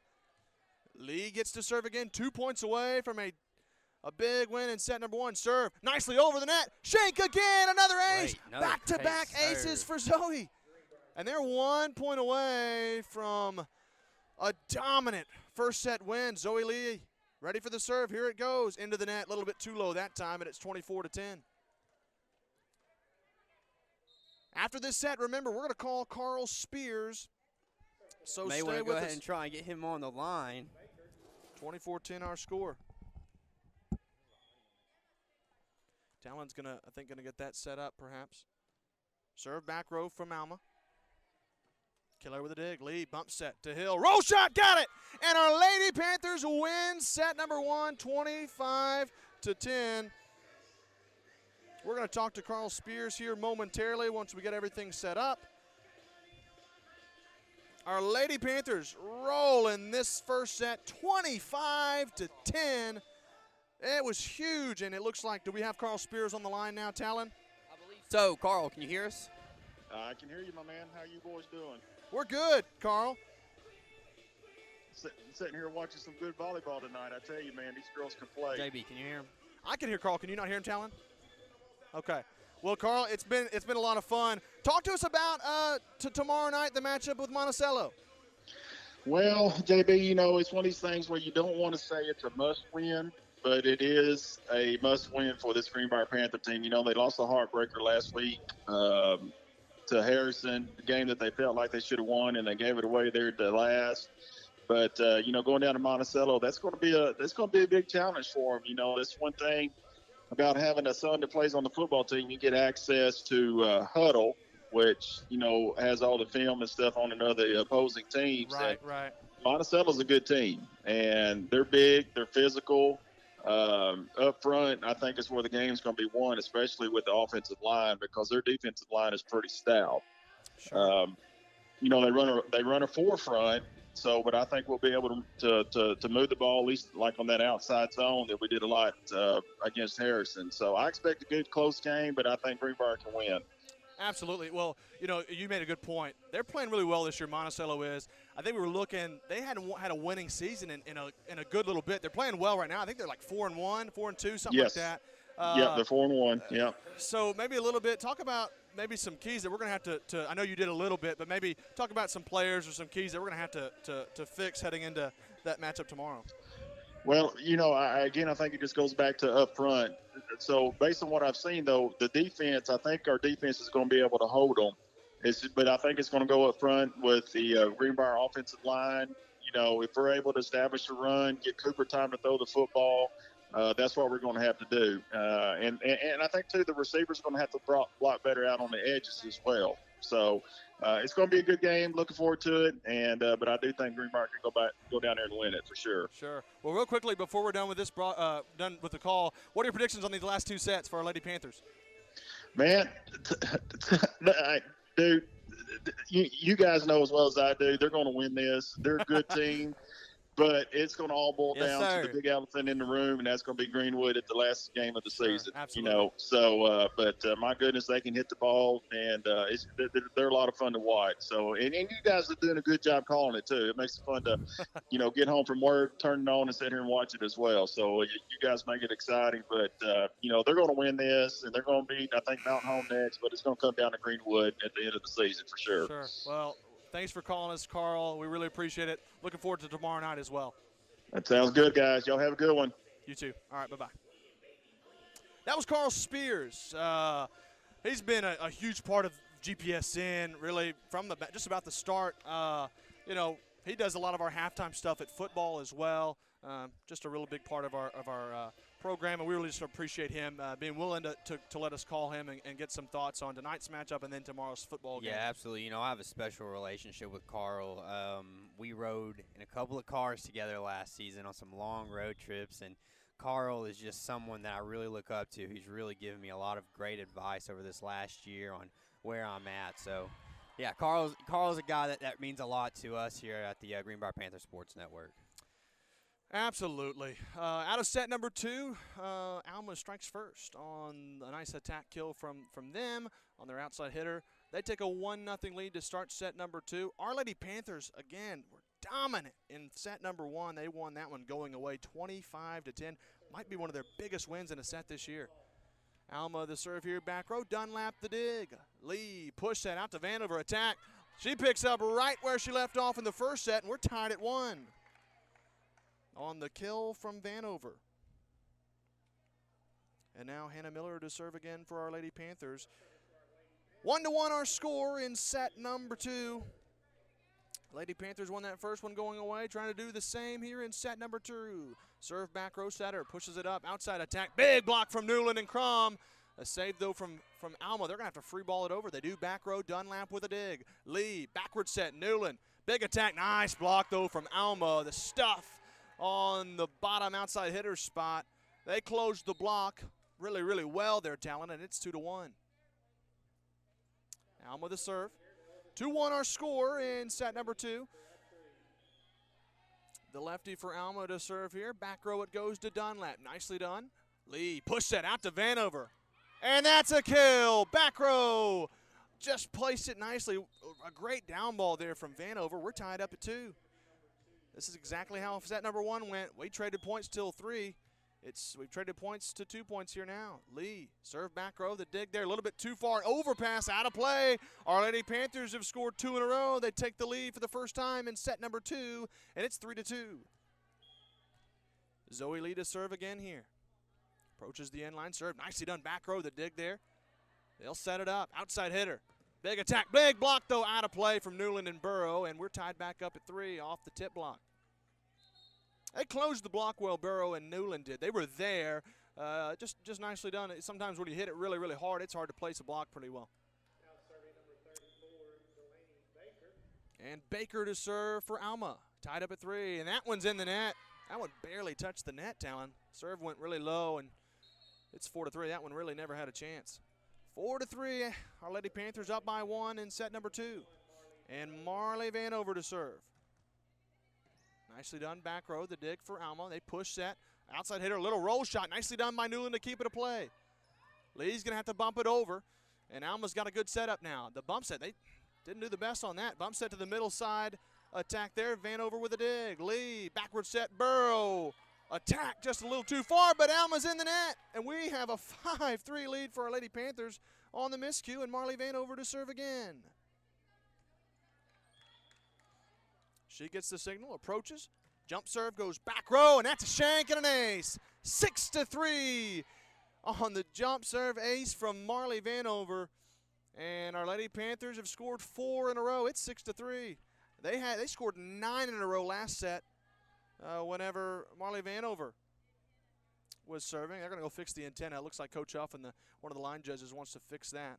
Lee gets to serve again, 2 points away from a big win in set number 1. Serve, nicely over the net. Shank again, another ace. Back-to-back aces for Zoe. And they're 1 point away from a dominant first set win. Zoe Lee ready for the serve. Here it goes into the net. A little bit too low that time, and it's 24-10. After this set, remember, we're going to call Carl Spears. So may stay want to with go us. ahead and try and get him on the line. 24-10 our score. Talon's going to get that set up perhaps. Serve back row from Alma. Killer with a dig. Lee bump set to Hill. Roll shot, got it! And our Lady Panthers win set number 1, 25-10. We're going to talk to Carl Spears here momentarily once we get everything set up. Our Lady Panthers roll in this first set, 25-10. It was huge, and it looks like, do we have Carl Spears on the line now, Talon? I believe so. Carl, can you hear us? I can hear you, my man. How you boys doing? We're good, Carl. sitting here watching some good volleyball tonight. I tell you, man, these girls can play. JB, can you hear him? I can hear Carl. Can you not hear him, Talon? Okay. Well, Carl, it's been a lot of fun. Talk to us about tomorrow night, the matchup with Monticello. Well, JB, you know, it's one of these things where you don't want to say it's a must-win, but it is a must-win for this Greenbrier Panther team. You know, they lost a heartbreaker last week to Harrison, the game that they felt like they should have won, and they gave it away there at the last. But you know, going down to Monticello, that's going to be a big challenge for them. You know, that's one thing about having a son that plays on the football team. You get access to Huddle, which, you know, has all the film and stuff on another opposing teams. Right. Monticello's a good team, and they're big, they're physical. Up front, I think is where the game's going to be won, especially with the offensive line, because their defensive line is pretty stout. Sure. You know, they run a forefront, but I think we'll be able to move the ball, at least like on that outside zone that we did a lot against Harrison. So I expect a good close game, but I think Greenbrier can win. Absolutely. Well, you know, you made a good point. They're playing really well this year, Monticello is. I think we were looking – they hadn't had a winning season in a good little bit. They're playing well right now. I think they're like 4-1, 4-2, something like that. Yeah, they're 4-1, yeah. So maybe a little bit – talk about maybe some keys that we're going to have to – I know you did a little bit, but maybe talk about some players or some keys that we're going to have to fix heading into that matchup tomorrow. Well, you know, I think it just goes back to up front. So based on what I've seen, though, the defense, I think our defense is going to be able to hold them. But I think it's going to go up front with the Greenbrier offensive line. You know, if we're able to establish a run, get Cooper time to throw the football, that's what we're going to have to do. And I think, too, the receivers are going to have to block better out on the edges as well. So it's going to be a good game. Looking forward to it. But I do think Greenbrier can go down there and win it for sure. Sure. Well, real quickly before we're done with this, done with the call, what are your predictions on these last two sets for our Lady Panthers? Man, dude, you guys know as well as I do, they're going to win this. They're a good team. But it's going to all boil down to the big elephant in the room, and that's going to be Greenwood at the last game of the season. Absolutely. You know, so but my goodness, they can hit the ball, and they're a lot of fun to watch. So, and you guys are doing a good job calling it too. It makes it fun to, you know, get home from work, turn it on, and sit here and watch it as well. So you guys make it exciting. But you know, they're going to win this, and they're going to beat, I think, Mountain Home next. But it's going to come down to Greenwood at the end of the season for sure. Sure. Well, thanks for calling us, Carl. We really appreciate it. Looking forward to tomorrow night as well. That sounds good, guys. Y'all have a good one. You too. All right, bye-bye. That was Carl Spears. He's been a huge part of GPSN, really, from just about the start. You know, he does a lot of our halftime stuff at football as well. Just a really big part of our program, and we really just appreciate him being willing to let us call him and get some thoughts on tonight's matchup and then tomorrow's football game. Yeah, absolutely. You know, I have a special relationship with Carl. We rode in a couple of cars together last season on some long road trips, and Carl is just someone that I really look up to. He's really given me a lot of great advice over this last year on where I'm at. So, yeah, Carl's a guy that means a lot to us here at the Greenbrier Panther Sports Network. Absolutely. Out of set number two, Alma strikes first on a nice attack kill from them on their outside hitter. They take a 1-0 lead to start set number two. Our Lady Panthers, again, were dominant in set number one. They won that one going away 25-10. Might be one of their biggest wins in a set this year. Alma, the serve here, back row. Dunlap, the dig. Lee, push that out to Vanover, attack. She picks up right where she left off in the first set, and we're tied at 1. On the kill from Vanover. And now Hannah Miller to serve again for our Lady Panthers. 1-1 our score in set number two. Lady Panthers won that first one going away, trying to do the same here in set number two. Serve back row setter, pushes it up, outside attack. Big block from Newland and Crum. A save, though, from Alma. They're going to have to free ball it over. They do back row. Dunlap with a dig. Lee, backward set. Newland, big attack. Nice block, though, from Alma. The stuff on the bottom outside hitter spot. They closed the block really, really well there, Talon, and it's 2-1. Alma the serve. 2-1 our score in set number two. The lefty for Alma to serve here. Back row it goes to Dunlap. Nicely done. Lee, push that out to Vanover. And that's a kill. Back row just placed it nicely. A great down ball there from Vanover. We're tied up at 2. This is exactly how set number 1 went. We traded points till 3. We've traded points to 2 points here now. Lee, serve back row, the dig there, a little bit too far, overpass, out of play. Our Lady Panthers have scored 2 in a row. They take the lead for the first time in set number 2, and it's 3-2. Zoe Lee to serve again here. Approaches the end line, serve, nicely done, back row, the dig there. They'll set it up, outside hitter. Big attack, big block though, out of play from Newland and Burrow, and we're tied back up at 3 off the tip block. They closed the block well, Burrow and Newland did. They were there, just nicely done. Sometimes when you hit it really, really hard, it's hard to place a block pretty well. Now serving number 34, Delaney Baker. And Baker to serve for Alma, tied up at 3, and that one's in the net. That one barely touched the net, Talon. Serve went really low, and it's 4-3. That one really never had a chance. 4-3, our Lady Panthers up by 1 in set number 2. And Marley Vanover to serve. Nicely done, back row, the dig for Alma. They push set, outside hitter, little roll shot. Nicely done by Newland to keep it a play. Lee's going to have to bump it over, and Alma's got a good setup now. The bump set, they didn't do the best on that. Bump set to the middle side, attack there, Vanover with a dig. Lee, backward set, Burrow. Attack just a little too far, but Alma's in the net, and we have a 5-3 lead for our Lady Panthers on the miscue, and Marley Vanover to serve again. She gets the signal, approaches, jump serve, goes back row, and that's a shank and an ace. 6-3 on the jump serve ace from Marley Vanover, and our Lady Panthers have scored 4 in a row. It's 6-3. They scored 9 in a row last set. Whenever Marley Vanover was serving. They're going to go fix the antenna. It looks like Coach Huff and one of the line judges wants to fix that.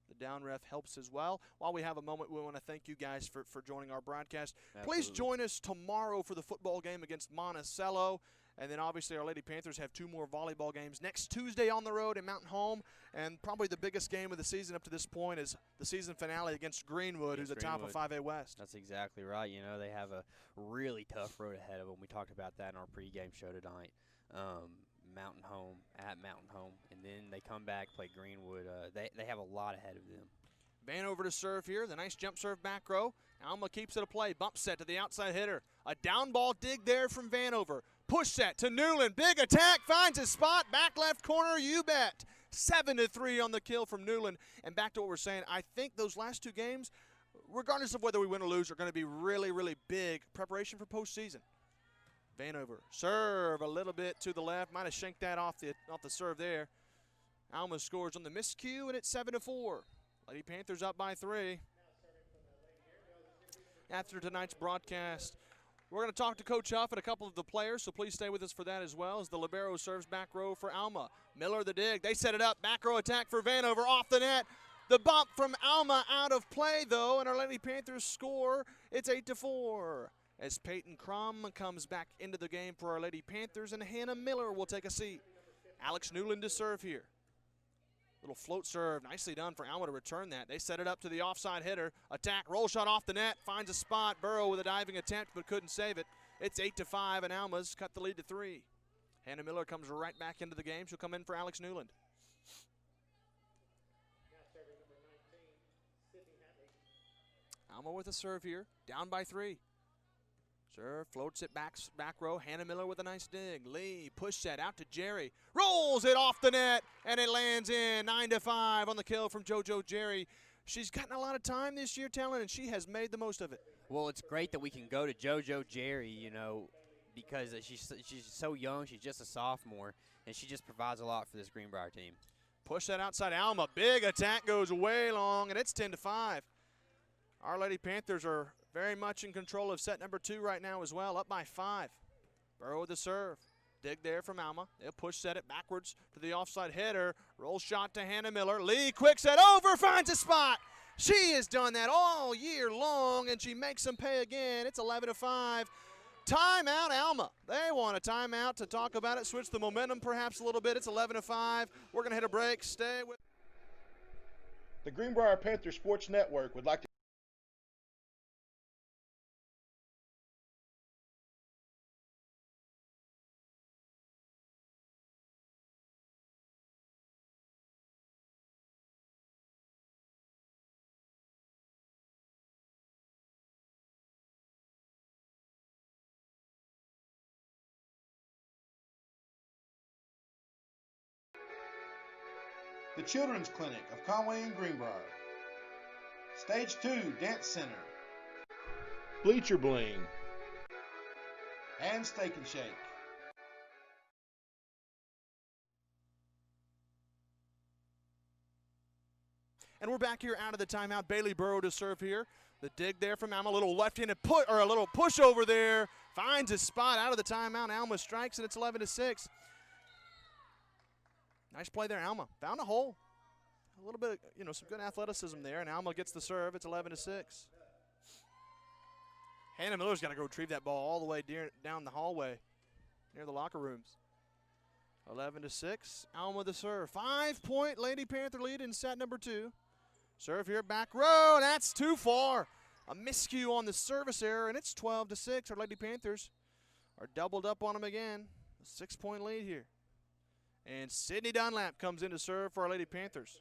The down ref helps as well. While we have a moment, we want to thank you guys for joining our broadcast. Absolutely. Please join us tomorrow for the football game against Monticello. And then obviously our Lady Panthers have 2 more volleyball games next Tuesday on the road in Mountain Home. And probably the biggest game of the season up to this point is the season finale against Greenwood, who's the top of 5A West. That's exactly right. You know, they have a really tough road ahead of them. We talked about that in our pregame show tonight. Mountain Home, at Mountain Home, and then they come back, play Greenwood. They have a lot ahead of them. Vanover to serve here. The nice jump serve back row. Alma keeps it a play. Bump set to the outside hitter. A down ball dig there from Vanover. Push set to Newland. Big attack. Finds his spot. Back left corner. You bet. 7-3 on the kill from Newland. And back to what we're saying, I think those last 2 games, regardless of whether we win or lose, are going to be really, really big preparation for postseason. Vanover, serve a little bit to the left. Might have shanked that off the serve there. Alma scores on the miscue, and it's 7-4. Lady Panthers up by 3. After tonight's broadcast, we're going to talk to Coach Huff and a couple of the players, so please stay with us for that as well, as the libero serves back row for Alma. Miller the dig. They set it up. Back row attack for Vanover off the net. The bump from Alma out of play, though, and our Lady Panthers score. It's 8-4. As Peyton Crum comes back into the game for our Lady Panthers, and Hannah Miller will take a seat. Alex Newland to serve here. Little float serve, nicely done for Alma to return that. They set it up to the offside hitter. Attack, roll shot off the net, finds a spot. Burrow with a diving attempt, but couldn't save it. It's 8-5, and Alma's cut the lead to 3. Hannah Miller comes right back into the game. She'll come in for Alex Newland. Alma with a serve here, down by 3. Serve, floats it back row. Hannah Miller with a nice dig. Lee, push set out to Jerry. Rolls it off the net, and it lands in. 9-5 on the kill from JoJo Jerry. She's gotten a lot of time this year, Talon, and she has made the most of it. Well, it's great that we can go to JoJo Jerry, you know, because she's so young. She's just a sophomore, and she just provides a lot for this Greenbrier team. Push that outside Alma. Big attack goes way long, and it's 10-5. Our Lady Panthers are very much in control of set number 2 right now as well, up by 5. Burrow with the serve. Dig there from Alma. They'll push set it backwards to the offside hitter. Roll shot to Hannah Miller. Lee, quick set over, finds a spot. She has done that all year long, and she makes them pay again. It's 11-5. Timeout, Alma. They want a timeout to talk about it, switch the momentum perhaps a little bit. It's 11-5. We're going to hit a break. Stay with. The Greenbrier Panther Sports Network would like to the Children's Clinic of Conway and Greenbrier. Stage 2, Dance Center. Bleacher Bling. And Steak and Shake. And we're back here out of the timeout. Bailey Burrow to serve here. The dig there from Alma, a little left-handed a little push over there. Finds a spot out of the timeout. Alma strikes, and it's 11-6. Nice play there, Alma. Found a hole. A little bit of, some good athleticism there, and Alma gets the serve. It's 11-6. Hannah Miller's got to go retrieve that ball all the way down the hallway near the locker rooms. 11-6. Alma the serve. 5-point Lady Panther lead in set number 2. Serve here, back row. That's too far. A miscue on the service error, and it's 12-6. Our Lady Panthers are doubled up on them again. A 6-point lead here. And Sydney Dunlap comes in to serve for our Lady Panthers.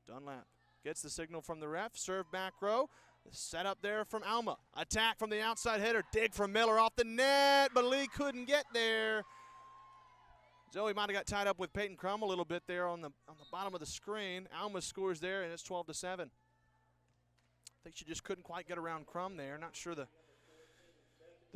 Dunlap gets the signal from the ref. Serve back row. The setup there from Alma. Attack from the outside hitter. Dig from Miller off the net, but Lee couldn't get there. Zoe might have got tied up with Peyton Crum a little bit there on the bottom of the screen. Alma scores there, and it's 12-7. I think she just couldn't quite get around Crum there. Not sure the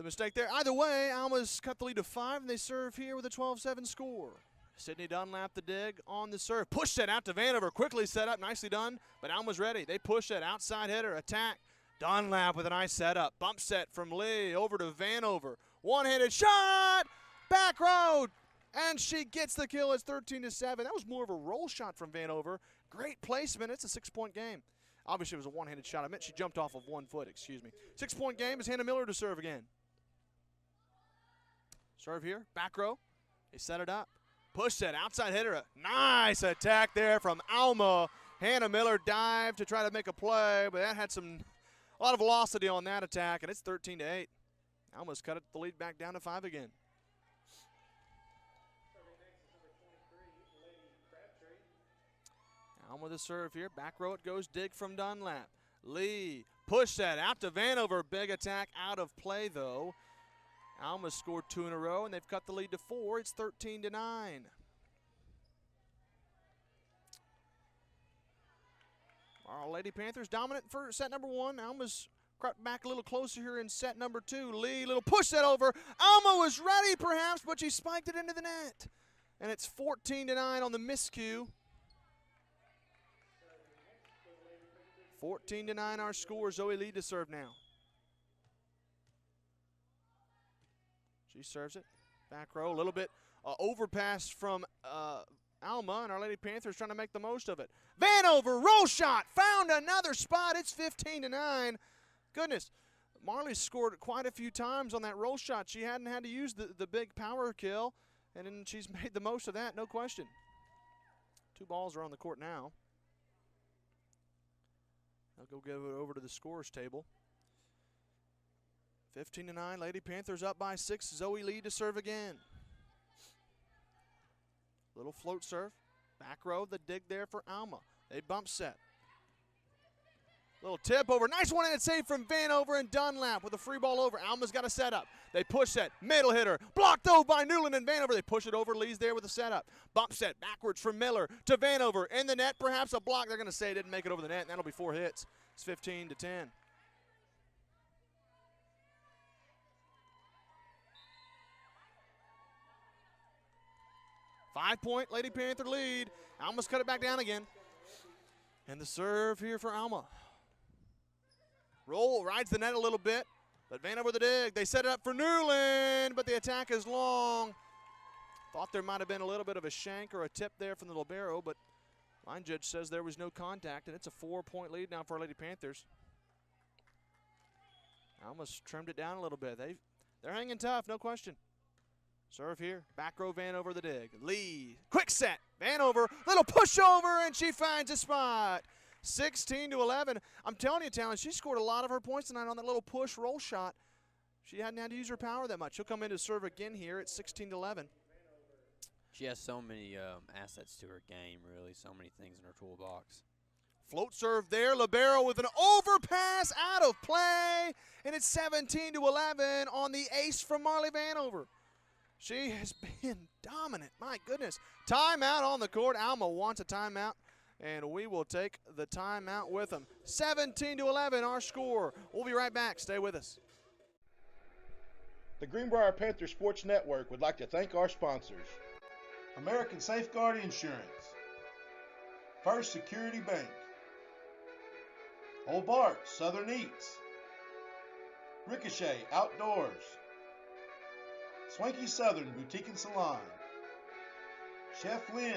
mistake there. Either way, Alma's cut the lead to 5, and they serve here with a 12-7 score. Sydney Dunlap the dig on the serve. Push set out to Vanover. Quickly set up. Nicely done, but Alma's ready. They push that outside hitter. Attack. Dunlap with a nice setup. Bump set from Lee over to Vanover. One-handed shot. Back row. And she gets the kill. It's 13-7. That was more of a roll shot from Vanover. Great placement. It's a 6-point game. Obviously, it was a one-handed shot. I meant she jumped off of 1 foot, 6-point game is Hannah Miller to serve again. Serve here. Back row. They set it up. Push set. Outside hitter. A nice attack there from Alma. Hannah Miller dived to try to make a play, but that had a lot of velocity on that attack, and it's 13-8. Alma's cut the lead back down to 5 again. Alma the serve here. Back row it goes. Dig from Dunlap. Lee. Push that out to Vanover. Big attack out of play, though. Alma scored 2 in a row, and they've cut the lead to 4. It's 13-9. Our Lady Panthers dominant for set number 1. Alma's crept back a little closer here in set number 2. Lee, little push that over. Alma was ready, perhaps, but she spiked it into the net. And it's 14-9 on the miscue. 14-9 our score. Zoe Lee to serve now. She serves it. Back row, a little bit overpass from Alma, and our Lady Panthers trying to make the most of it. Vanover, roll shot, found another spot. It's 15-9. Goodness, Marley scored quite a few times on that roll shot. She hadn't had to use the big power kill, and then she's made the most of that, no question. 2 balls are on the court now. I'll go give it over to the scorers table. 15-9, Lady Panthers up by 6. Zoe Lee to serve again. Little float serve. Back row, the dig there for Alma. They bump set. Little tip over. Nice one-handed save from Vanover and Dunlap with a free ball over. Alma's got a setup. They push set. Middle hitter. Blocked over by Newland and Vanover. They push it over. Lee's there with a setup. Bump set backwards from Miller to Vanover. In the net, perhaps a block. They're going to say it didn't make it over the net, and that'll be 4 hits. It's 15-10. Five-point Lady Panther lead. Alma's cut it back down again. And the serve here for Alma. Roll, rides the net a little bit, but Vanover the dig. They set it up for Newland, but the attack is long. Thought there might have been a little bit of a shank or a tip there from the libero, but line judge says there was no contact, and it's a 4-point lead now for our Lady Panthers. Alma's trimmed it down a little bit. They're hanging tough, no question. Serve here, back row Vanover the dig. Lee, quick set, Vanover, little push over, and she finds a spot. 16-11. I'm telling you, Talon, she scored a lot of her points tonight on that little push roll shot. She hadn't had to use her power that much. She'll come in to serve again here at 16-11. She has so many assets to her game, really, so many things in her toolbox. Float serve there, libero with an overpass out of play, and it's 17-11 on the ace from Marley Vanover. She has been dominant. My goodness. Timeout on the court. Alma wants a timeout, and we will take the timeout with them. 17-11 our score. We'll be right back. Stay with us. The Greenbrier Panther Sports Network would like to thank our sponsors. American Safeguard Insurance, First Security Bank, Old Bart Southern Eats, Ricochet Outdoors, Swanky Southern Boutique and Salon, Chef Lynn's,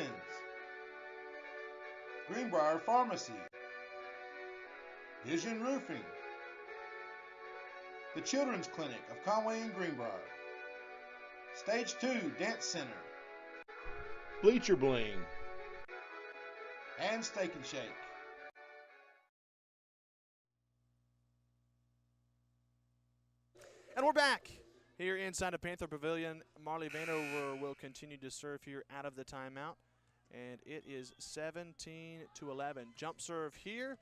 Greenbrier Pharmacy, Vision Roofing, the Children's Clinic of Conway and Greenbrier, Stage 2 Dance Center, Bleacher Bling, and Steak and Shake. And we're back here inside the Panther Pavilion. Marley Vanover will continue to serve here out of the timeout. And it is 17-11. Jump serve here.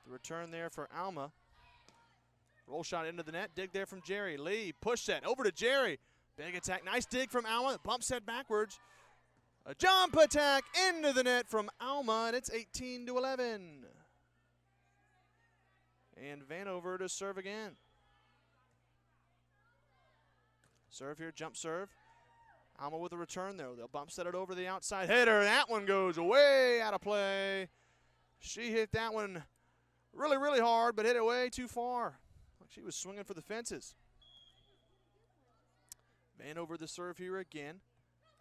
The return there for Alma. Roll shot into the net. Dig there from Jerry. Lee, push set over to Jerry. Big attack. Nice dig from Alma. Bump set backwards. A jump attack into the net from Alma, and it's 18-11. And Vanover to serve again. Serve here, jump serve. Alma with a return there. They'll bump set it over the outside header. That one goes way out of play. She hit that one really, really hard, but hit it way too far. Like she was swinging for the fences. Vanover the serve here again.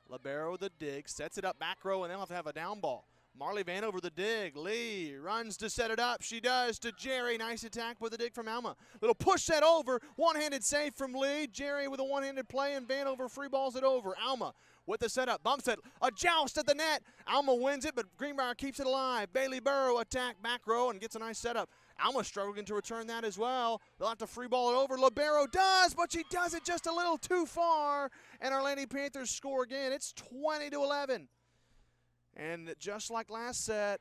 Libero the dig, sets it up back row, and they'll have a down ball. Marley Vanover the dig. Lee runs to set it up. She does to Jerry. Nice attack with a dig from Alma. Little push set over. One-handed save from Lee. Jerry with a one-handed play, and Vanover free balls it over. Alma with the setup. Bump set. A joust at the net. Alma wins it, but Greenbrier keeps it alive. Bailey Burrow attack back row and gets a nice setup. Alma struggling to return that as well. They'll have to free ball it over. Libero does, but she does it just a little too far. And our Lady Panthers score again. It's 20-11. And just like last set,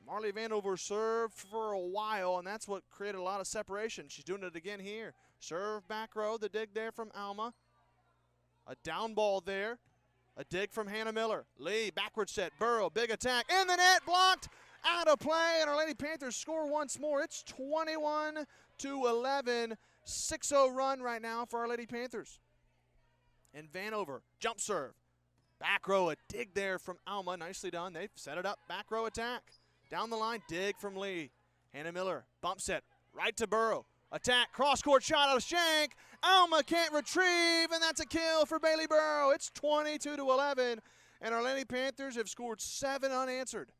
Marley Vanover served for a while, and that's what created a lot of separation. She's doing it again here. Serve back row, the dig there from Alma. A down ball there. A dig from Hannah Miller. Lee, backward set. Burrow, big attack. In the net, blocked. Out of play, and our Lady Panthers score once more. It's 21-11. 6-0 run right now for our Lady Panthers. And Vanover, jump serve. Back row, a dig there from Alma. Nicely done. They've set it up. Back row attack. Down the line, dig from Lee. Hannah Miller, bump set. Right to Burrow. Attack, cross-court shot out of Shank. Alma can't retrieve, and that's a kill for Bailey Burrow. It's 22-11, and our Lady Panthers have scored 7 unanswered.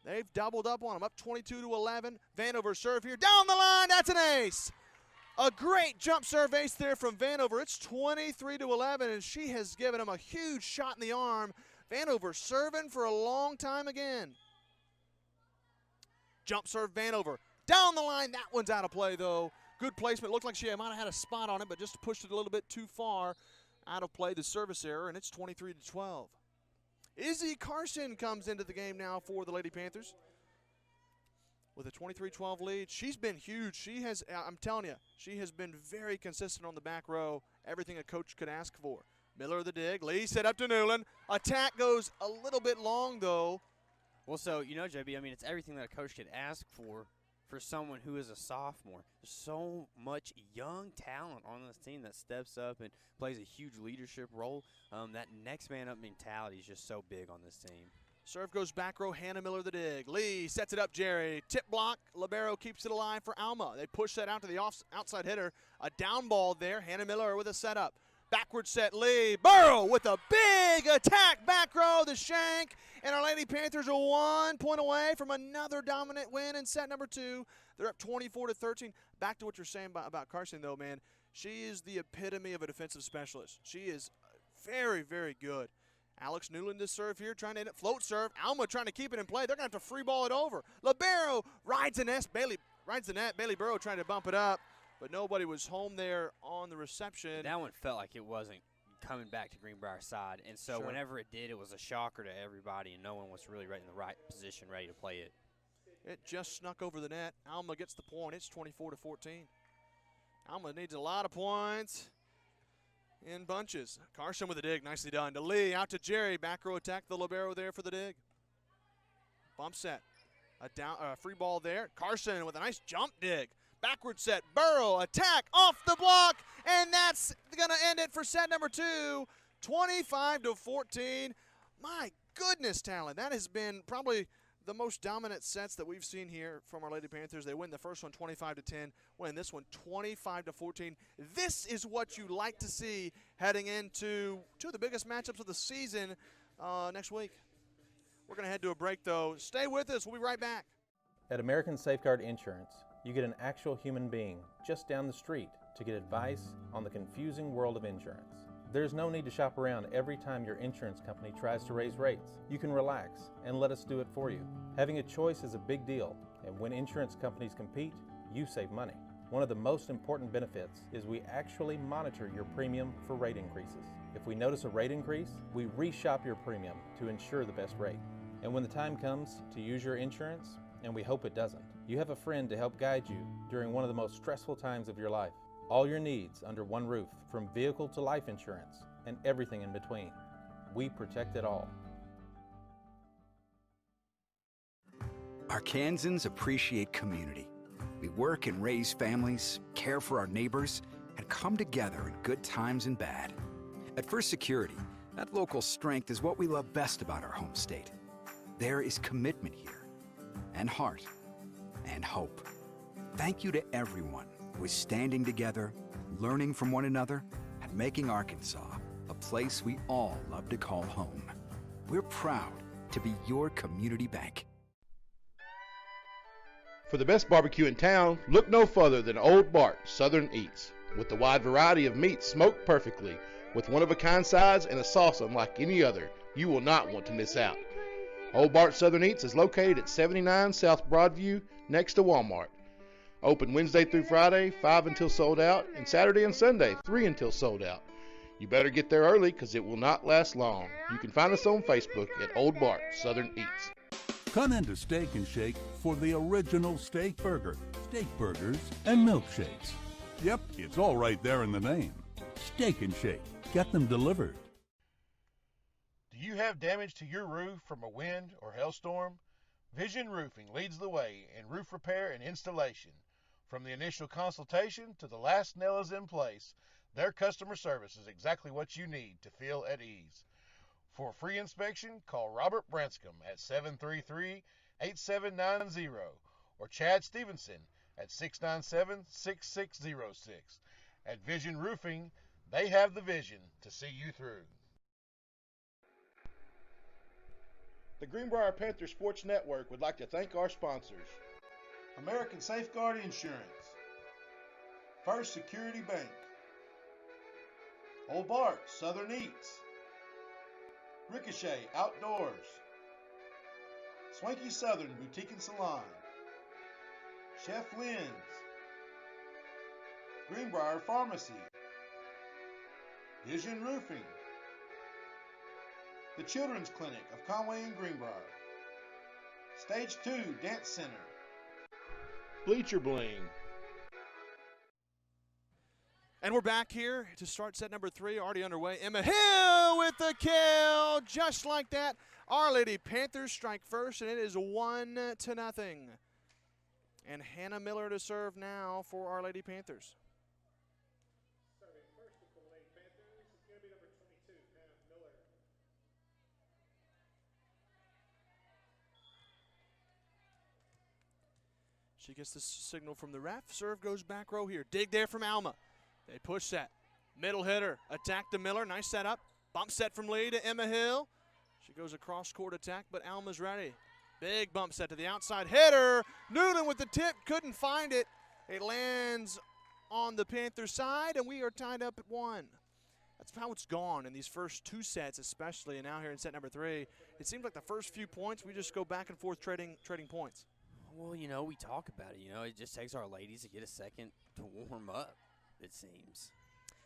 They've doubled up on them, up 22-11. Vanover serve here, down the line, that's an ace. A great jump serve ace there from Vanover. It's 23-11, and she has given him a huge shot in the arm. Vanover serving for a long time again. Jump serve Vanover. Down the line, that one's out of play, though. Good placement. Looked like she might have had a spot on it, but just pushed it a little bit too far. Out of play, the service error, and it's 23-12. Izzy Carson comes into the game now for the Lady Panthers with a 23-12 lead. She's been huge. She has, I'm telling you, she has been very consistent on the back row. Everything a coach could ask for. Miller the dig. Lee set up to Newland. Attack goes a little bit long, though. Well, so, you know, JB, I mean, it's everything that a coach could ask for someone who is a sophomore. There's so much young talent on this team that steps up and plays a huge leadership role. That next man up mentality is just so big on this team. Serve goes back row, Hannah Miller the dig. Lee sets it up, Jerry. Tip block, Libero keeps it alive for Alma. They push that out to the outside hitter. A down ball there, Hannah Miller with a setup. Backward set, Lee. Burrow with a big attack, back row, the shank. And our Lady Panthers are 1 point away from another dominant win in set number 2. They're up 24-13. Back to what you're saying about Carson, though, man. She is the epitome of a defensive specialist. She is very, very good. Alex Newland to serve here, trying to hit it. Float serve. Alma trying to keep it in play. They're going to have to free ball it over. Libero rides the net. Bailey Burrow trying to bump it up, but nobody was home there on the reception. That one felt like it wasn't coming back to Greenbrier's side, and so Sure. whenever it did, it was a shocker to everybody, and no one was really right in the right position, ready to play it. It just snuck over the net. Alma gets the point. It's 24-14. Alma needs a lot of points. in bunches. Carson with a dig, nicely done. To Lee, out to Jerry, back row attack, the libero there for the dig. Bump set, a free ball there. Carson with a nice jump dig. Backward set, Burrow, attack, off the block, and that's going to end it for set number 2, 25-14. My goodness, talent. That has been probably the most dominant sets that we've seen here from our Lady Panthers. They win the first one 25-10, win this one 25-14. This is what you like to see heading into two of the biggest matchups of the season next week. We're going to head to a break, though. Stay with us. We'll be right back. At American Safeguard Insurance, you get an actual human being just down the street to get advice on the confusing world of insurance. There's no need to shop around every time your insurance company tries to raise rates. You can relax and let us do it for you. Having a choice is a big deal, and when insurance companies compete, you save money. One of the most important benefits is we actually monitor your premium for rate increases. If we notice a rate increase, we reshop your premium to ensure the best rate. And when the time comes to use your insurance, and we hope it doesn't, you have a friend to help guide you during one of the most stressful times of your life. All your needs under one roof, from vehicle to life insurance, and everything in between. We protect it all. Arkansans appreciate community. We work and raise families, care for our neighbors, and come together in good times and bad. At First Security, that local strength is what we love best about our home state. There is commitment here, and heart, and hope. Thank you to everyone who is standing together, learning from one another, and making Arkansas a place we all love to call home. We're proud to be your community bank. For the best barbecue in town, look no further than Old Bart Southern Eats. With the wide variety of meats smoked perfectly, with one-of-a-kind sides and a sauce unlike any other, you will not want to miss out. Old Bart Southern Eats is located at 79 South Broadview, next to Walmart. Open Wednesday through Friday, 5 until sold out, and Saturday and Sunday, 3 until sold out. You better get there early because it will not last long. You can find us on Facebook at Old Bart Southern Eats. Come into Steak and Shake for the original steak burger, steak burgers, and milkshakes. Yep, it's all right there in the name. Steak and Shake. Get them delivered. Do you have damage to your roof from a wind or hailstorm? Vision Roofing leads the way in roof repair and installation. From the initial consultation to the last nail is in place, their customer service is exactly what you need to feel at ease. For a free inspection, call Robert Branscombe at 733-8790 or Chad Stevenson at 697-6606. At Vision Roofing, they have the vision to see you through. The Greenbrier Panthers Sports Network would like to thank our sponsors: American Safeguard Insurance, First Security Bank, Old Bart Southern Eats, Ricochet Outdoors, Swanky Southern Boutique and Salon, Chef Lynn's, Greenbrier Pharmacy, Vision Roofing, the Children's Clinic of Conway and Greenbrier, Stage 2 Dance Center, Bleacher Bling. And we're back here to start set number 3, already underway. Emma Hill with the kill, just like that. Our Lady Panthers strike first, and it is 1-0. And Hannah Miller to serve now for Our Lady Panthers. Serving first for the Lady Panthers is going to be number 22, Hannah Miller. She gets the signal from the ref. Serve goes back row here. Dig there from Alma. They push set. Middle hitter. Attack to Miller. Nice setup. Bump set from Lee to Emma Hill. She goes across court attack, but Alma's ready. Big bump set to the outside hitter. Newland with the tip. Couldn't find it. It lands on the Panther side, and we are tied up at 1. That's how it's gone in these first 2 sets especially, and now here in set number 3. It seems like the first few points we just go back and forth trading points. Well, you know, we talk about it. You know, it just takes our ladies to get a second to warm up, it seems.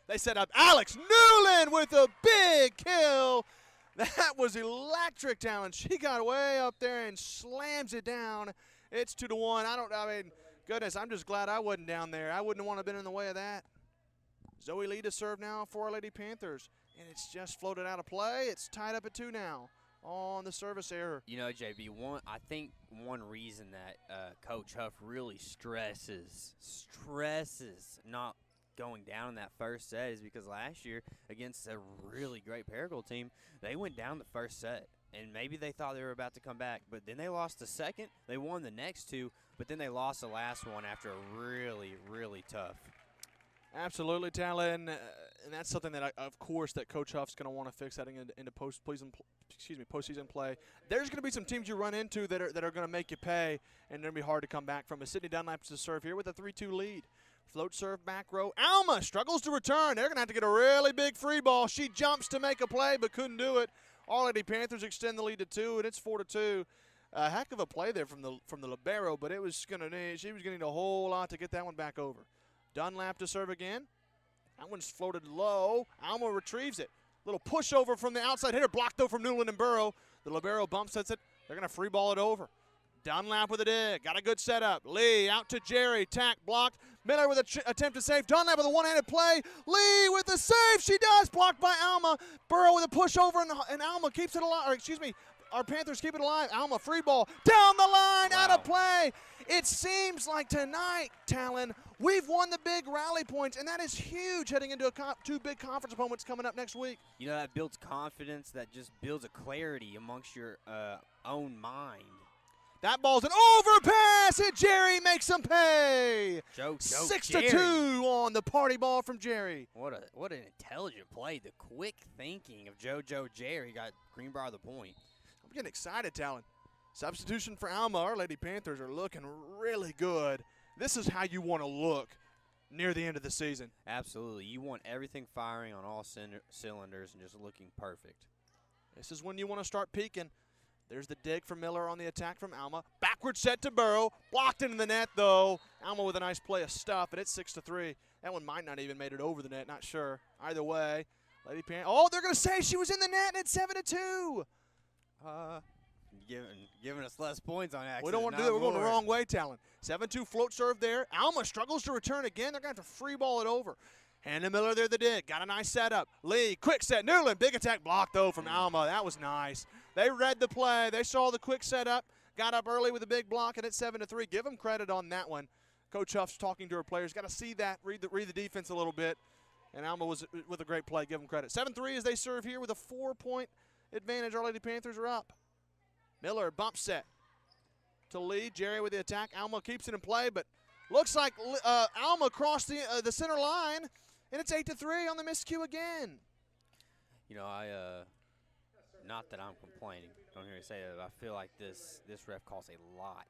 They set up Alex Newland with a big kill. That was electric talent. She got way up there and slams it down. It's 2-1. Goodness, I'm just glad I wasn't down there. I wouldn't want to have been in the way of that. Zoe Lee to serve now for our Lady Panthers. And it's just floated out of play. It's tied up at 2 now on the service error. You know, JB, I think one reason that Coach Huff really stresses not going down in that first set is because last year against a really great Paragould team, they went down the first set. And maybe they thought they were about to come back, but then they lost the second. They won the next 2, but then they lost the last one after a really, really tough. Absolutely, Talon, and that's something that, of course, that Coach Huff's going to want to fix heading into postseason play. There's going to be some teams you run into that are going to make you pay, and they're going to be hard to come back from. Sydney Dunlap's to serve here with a 3-2 lead. Float serve back row. Alma struggles to return. They're going to have to get a really big free ball. She jumps to make a play but couldn't do it. Our Lady Panthers extend the lead to 2, and it's 4-2. A heck of a play there from the libero, but she was going to need a whole lot to get that one back over. Dunlap to serve again. That one's floated low. Alma retrieves it. Little pushover from the outside hitter, blocked though from Newland and Burrow. The libero bump sets it. They're going to free ball it over. Dunlap with a dig. Got a good setup. Lee out to Jerry. Tack blocked. Miller with an attempt to save. Dunlap with a one-handed play. Lee with the save. She does. Blocked by Alma. Burrow with a pushover, and Alma keeps it alive. Or excuse me, our Panthers keep it alive. Alma free ball down the line, out of play. It seems like tonight, Talon, we've won the big rally points, and that is huge heading into 2 big conference opponents coming up next week. You know, that builds confidence. That just builds a clarity amongst your own mind. That ball's an overpass, and Jerry makes them pay. 6-2 on the party ball from Jerry. What an intelligent play. The quick thinking of JoJo Jerry got Greenbrier the point. I'm getting excited, Talon. Substitution for Alma. Our Lady Panthers are looking really good. This is how you want to look near the end of the season. Absolutely. You want everything firing on all cylinders and just looking perfect. This is when you want to start peaking. There's the dig from Miller on the attack from Alma. Backward set to Burrow. Blocked into the net, though. Alma with a nice play of stuff, and it's 6-3. That one might not even made it over the net. Not sure. Either way, Lady Pan. Oh, they're going to say she was in the net, and it's 7-2. Giving us less points on accident. We don't want to do that. We're going the wrong way, Talon. 7-2 float serve there. Alma struggles to return again. They're going to have to free ball it over. Hannah Miller there, the dig. Got a nice setup. Lee, quick set. Newland, big attack blocked, though, from Alma. That was nice. They read the play. They saw the quick setup. Got up early with a big block, and it's 7-3. Give them credit on that one. Coach Huff's talking to her players. Got to see that, read the defense a little bit. And Alma was with a great play. Give them credit. 7-3 as they serve here with a 4-point advantage. Our Lady Panthers are up. Miller, bump set to Lee. Jerry with the attack. Alma keeps it in play, but looks like Alma crossed the center line, and it's 8-3 on the miscue again. You know, not that I'm complaining. Don't hear me say that. I feel like this ref calls a lot.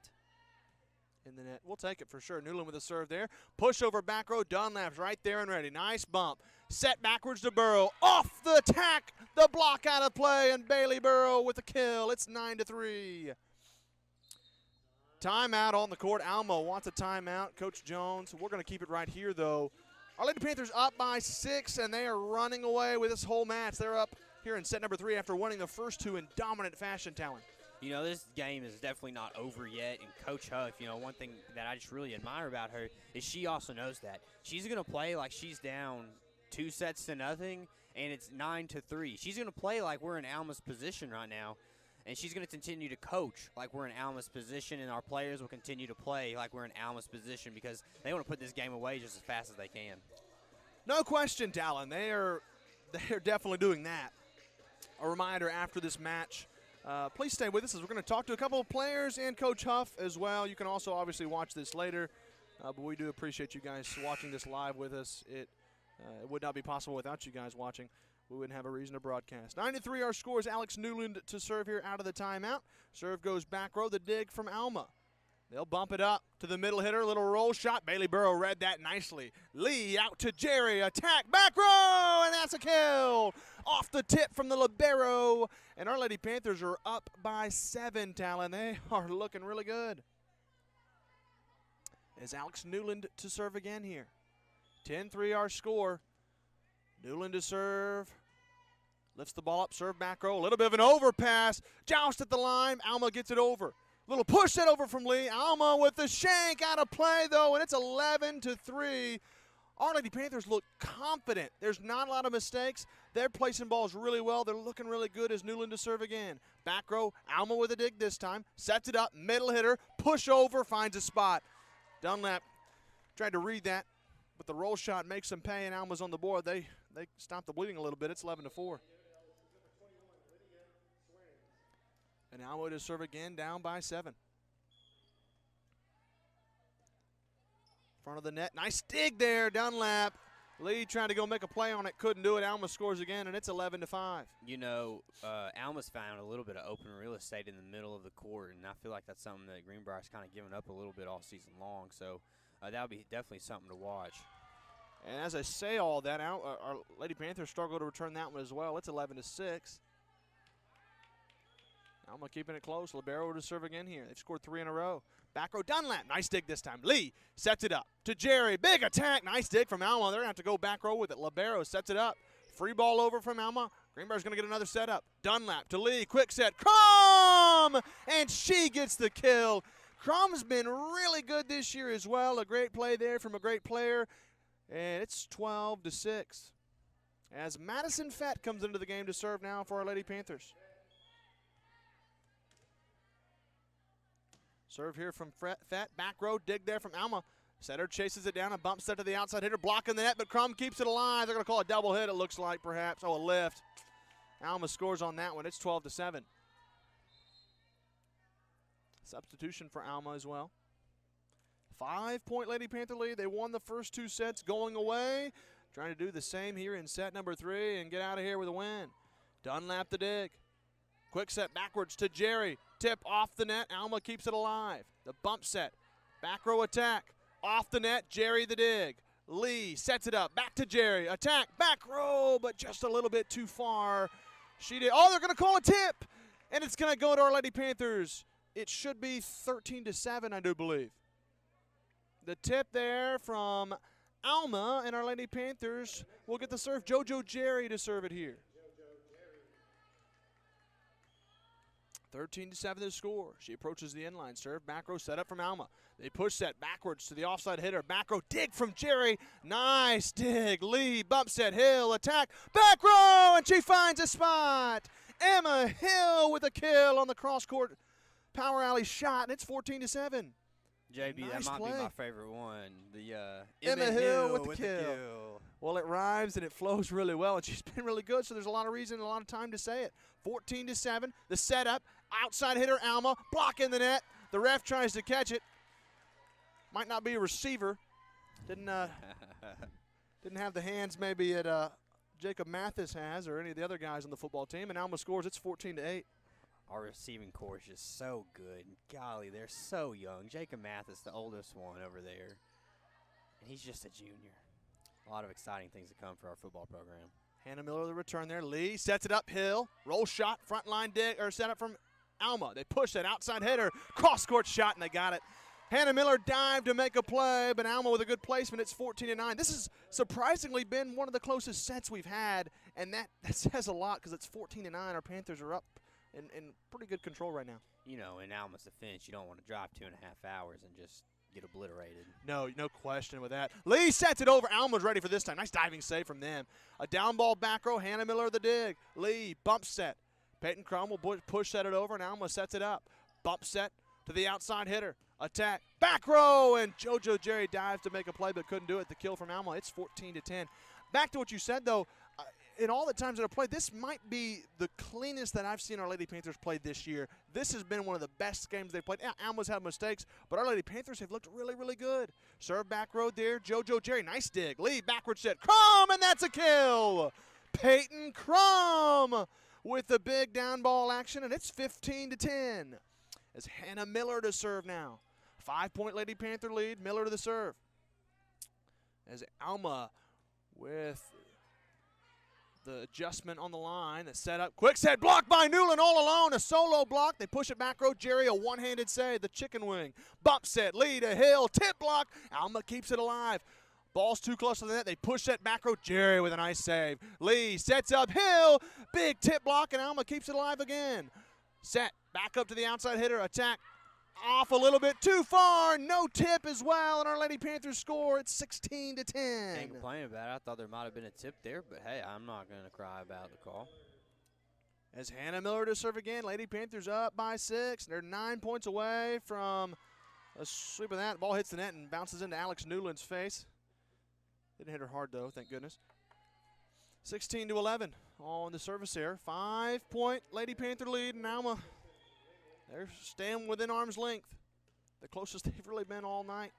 In the net. We'll take it for sure. Newland with a serve there. Push over back row. Dunlap's right there and ready. Nice bump. Set backwards to Burrow. Off the tack. The block out of play, and Bailey Burrow with the kill. It's 9-3. Timeout on the court. Alma wants a timeout. Coach Jones. We're going to keep it right here, though. Our Lady Panthers up by 6, and they are running away with this whole match. They're up here in set number 3 after winning the first 2 in dominant fashion, Talon. You know, this game is definitely not over yet, and Coach Huff, you know, one thing that I just really admire about her is she also knows that. She's going to play like she's down 2-0, and it's 9-3. She's going to play like we're in Alma's position right now, and she's going to continue to coach like we're in Alma's position, and our players will continue to play like we're in Alma's position because they want to put this game away just as fast as they can. No question, Talon. They're definitely doing that. A reminder after this match, please stay with us as we're going to talk to a couple of players and Coach Huff as well. You can also obviously watch this later, but we do appreciate you guys watching this live with us. It would not be possible without you guys watching. We wouldn't have a reason to broadcast. 9-3 our scores. Alex Newland to serve here out of the timeout. Serve goes back row. The dig from Alma. They'll bump it up to the middle hitter. Little roll shot. Bailey Burrow read that nicely. Lee out to Jerry. Attack. Back row. And that's a kill. Off the tip from the libero. And our Lady Panthers are up by 7, Talon. They are looking really good. As Alex Newland to serve again here. 10-3 our score. Newland to serve. Lifts the ball up. Serve back row. A little bit of an overpass. Joust at the line. Alma gets it over. Little push it over from Lee. Alma with the shank out of play, though, and it's 11-3. Our Lady Panthers look confident. There's not a lot of mistakes. They're placing balls really well. They're looking really good as Newland to serve again. Back row, Alma with a dig this time. Sets it up, middle hitter, push over, finds a spot. Dunlap tried to read that, but the roll shot makes them pay, and Alma's on the board. They stopped the bleeding a little bit. It's 11-4. And Alma to serve again, down by 7. Front of the net, nice dig there, Dunlap. Lee trying to go make a play on it, couldn't do it. Alma scores again, and it's 11-5. You know, Alma's found a little bit of open real estate in the middle of the court, and I feel like that's something that Greenbrier's kind of given up a little bit all season long. So that'll be definitely something to watch. And as I say all that, our Lady Panthers struggle to return that one as well. It's 11-6. Alma keeping it close. Libero to serve again here. They've scored 3 in a row. Back row, Dunlap. Nice dig this time. Lee sets it up to Jerry. Big attack. Nice dig from Alma. They're going to have to go back row with it. Libero sets it up. Free ball over from Alma. Greenbrier's going to get another setup. Dunlap to Lee. Quick set. Crum! And she gets the kill. Crum's been really good this year as well. A great play there from a great player. And it's 12-6. As Madison Fett comes into the game to serve now for our Lady Panthers. Serve here from Fett, back row, dig there from Alma. Setter chases it down, a bump set to the outside hitter, blocking the net, but Crum keeps it alive. They're going to call a double hit, it looks like, perhaps. Oh, a lift. Alma scores on that one. It's 12-7. Substitution for Alma as well. 5-point Lady Panther lead. They won the first 2 sets going away. Trying to do the same here in set number 3 and get out of here with a win. Dunlap the dig. Quick set backwards to Jerry. Tip off the net. Alma keeps it alive. The bump set. Back row attack. Off the net. Jerry the dig. Lee sets it up. Back to Jerry. Attack. Back row, but just a little bit too far. She did. Oh, they're going to call a tip. And it's going to go to our Lady Panthers. It should be 13-7, I do believe. The tip there from Alma, and our Lady Panthers will get the serve. JoJo Jerry to serve it here. 13-7 the score. She approaches the inline serve. Back row set up from Alma. They push set backwards to the offside hitter. Back row dig from Jerry. Nice dig. Lee bump set. Hill attack. Back row, and she finds a spot. Emma Hill with a kill on the cross court power alley shot, and it's 14-7. JB, Nice that might play. be my favorite one. The Emma Hill with the kill. Well, it rhymes and it flows really well, and she's been really good, so there's a lot of reason and a lot of time to say it. 14-7, the setup, outside hitter Alma, block in the net. The ref tries to catch it. Might not be a receiver. Didn't have the hands maybe that Jacob Mathis has or any of the other guys on the football team, and Alma scores. It's 14-8. Our receiving core is just so good. Golly, they're so young. Jacob Mathis, the oldest one over there, and he's just a junior. A lot of exciting things to come for our football program. Hannah Miller the return there. Lee sets it up. Hill roll shot, front line dig or set up from Alma. They push that outside hitter, cross court shot, and they got it. Hannah Miller dived to make a play, but Alma with a good placement. It's 14-9. This has surprisingly been one of the closest sets we've had, and that says a lot because it's 14-9. Our Panthers are up in pretty good control right now. You know, in Alma's defense, you don't want to drive 2.5 hours and just get obliterated. No question with that. Lee sets it over. Alma's ready for this time. Nice diving save from them. A down ball back row. Hannah Miller the dig. Lee bump set. Peyton Crum will push set it over, and Alma sets it up. Bump set to the outside hitter. Attack. Back row, and JoJo Jerry dives to make a play but couldn't do it. The kill from Alma. It's 14-10. Back to what you said, though. In all the times that I've played, this might be the cleanest that I've seen our Lady Panthers play this year. This has been one of the best games they've played. Yeah, Alma's had mistakes, but our Lady Panthers have looked really, really good. Serve back row there. JoJo Jerry, nice dig. Lee, backward set. Crum, and that's a kill. Peyton Crum with the big down ball action, and it's 15-10. As Hannah Miller to serve now. 5-point Lady Panther lead. Miller to the serve. As Alma with the adjustment on the line, the setup, quick set, blocked by Newland all alone, a solo block. They push it back row. Jerry, a one-handed save, the chicken wing. Bump set, Lee to Hill, tip block. Alma keeps it alive. Ball's too close to the net. They push that back row. Jerry with a nice save. Lee sets up Hill, big tip block, and Alma keeps it alive again. Set, back up to the outside hitter, attack. Off a little bit too far. No tip as well, and our Lady Panthers score. It's 16-10. Can't complain about it. I thought there might have been a tip there, but hey, I'm not going to cry about the call. As Hannah Miller to serve again, Lady Panthers up by 6. They're 9 points away from a sweep of that. Ball hits the net and bounces into Alex Newland's face. Didn't hit her hard, though, thank goodness. 16-11 on the service here. 5-point Lady Panther lead, and Alma, they're staying within arm's length. The closest they've really been all night.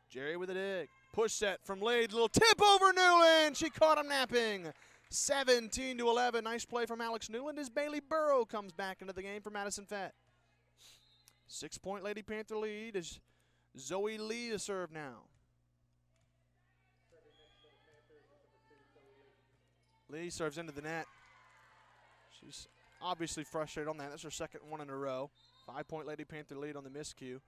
Jerry with a dig. Push set from Leeds. Little tip over Newland. She caught him napping. 17-11. Nice play from Alex Newland as Bailey Burrow comes back into the game for Madison Fett. 6-point Lady Panther lead as Zoe Lee to serve now. Lee serves into the net. She's obviously frustrated on that. That's her second one in a row. 5-point Lady Panther lead on the miscue.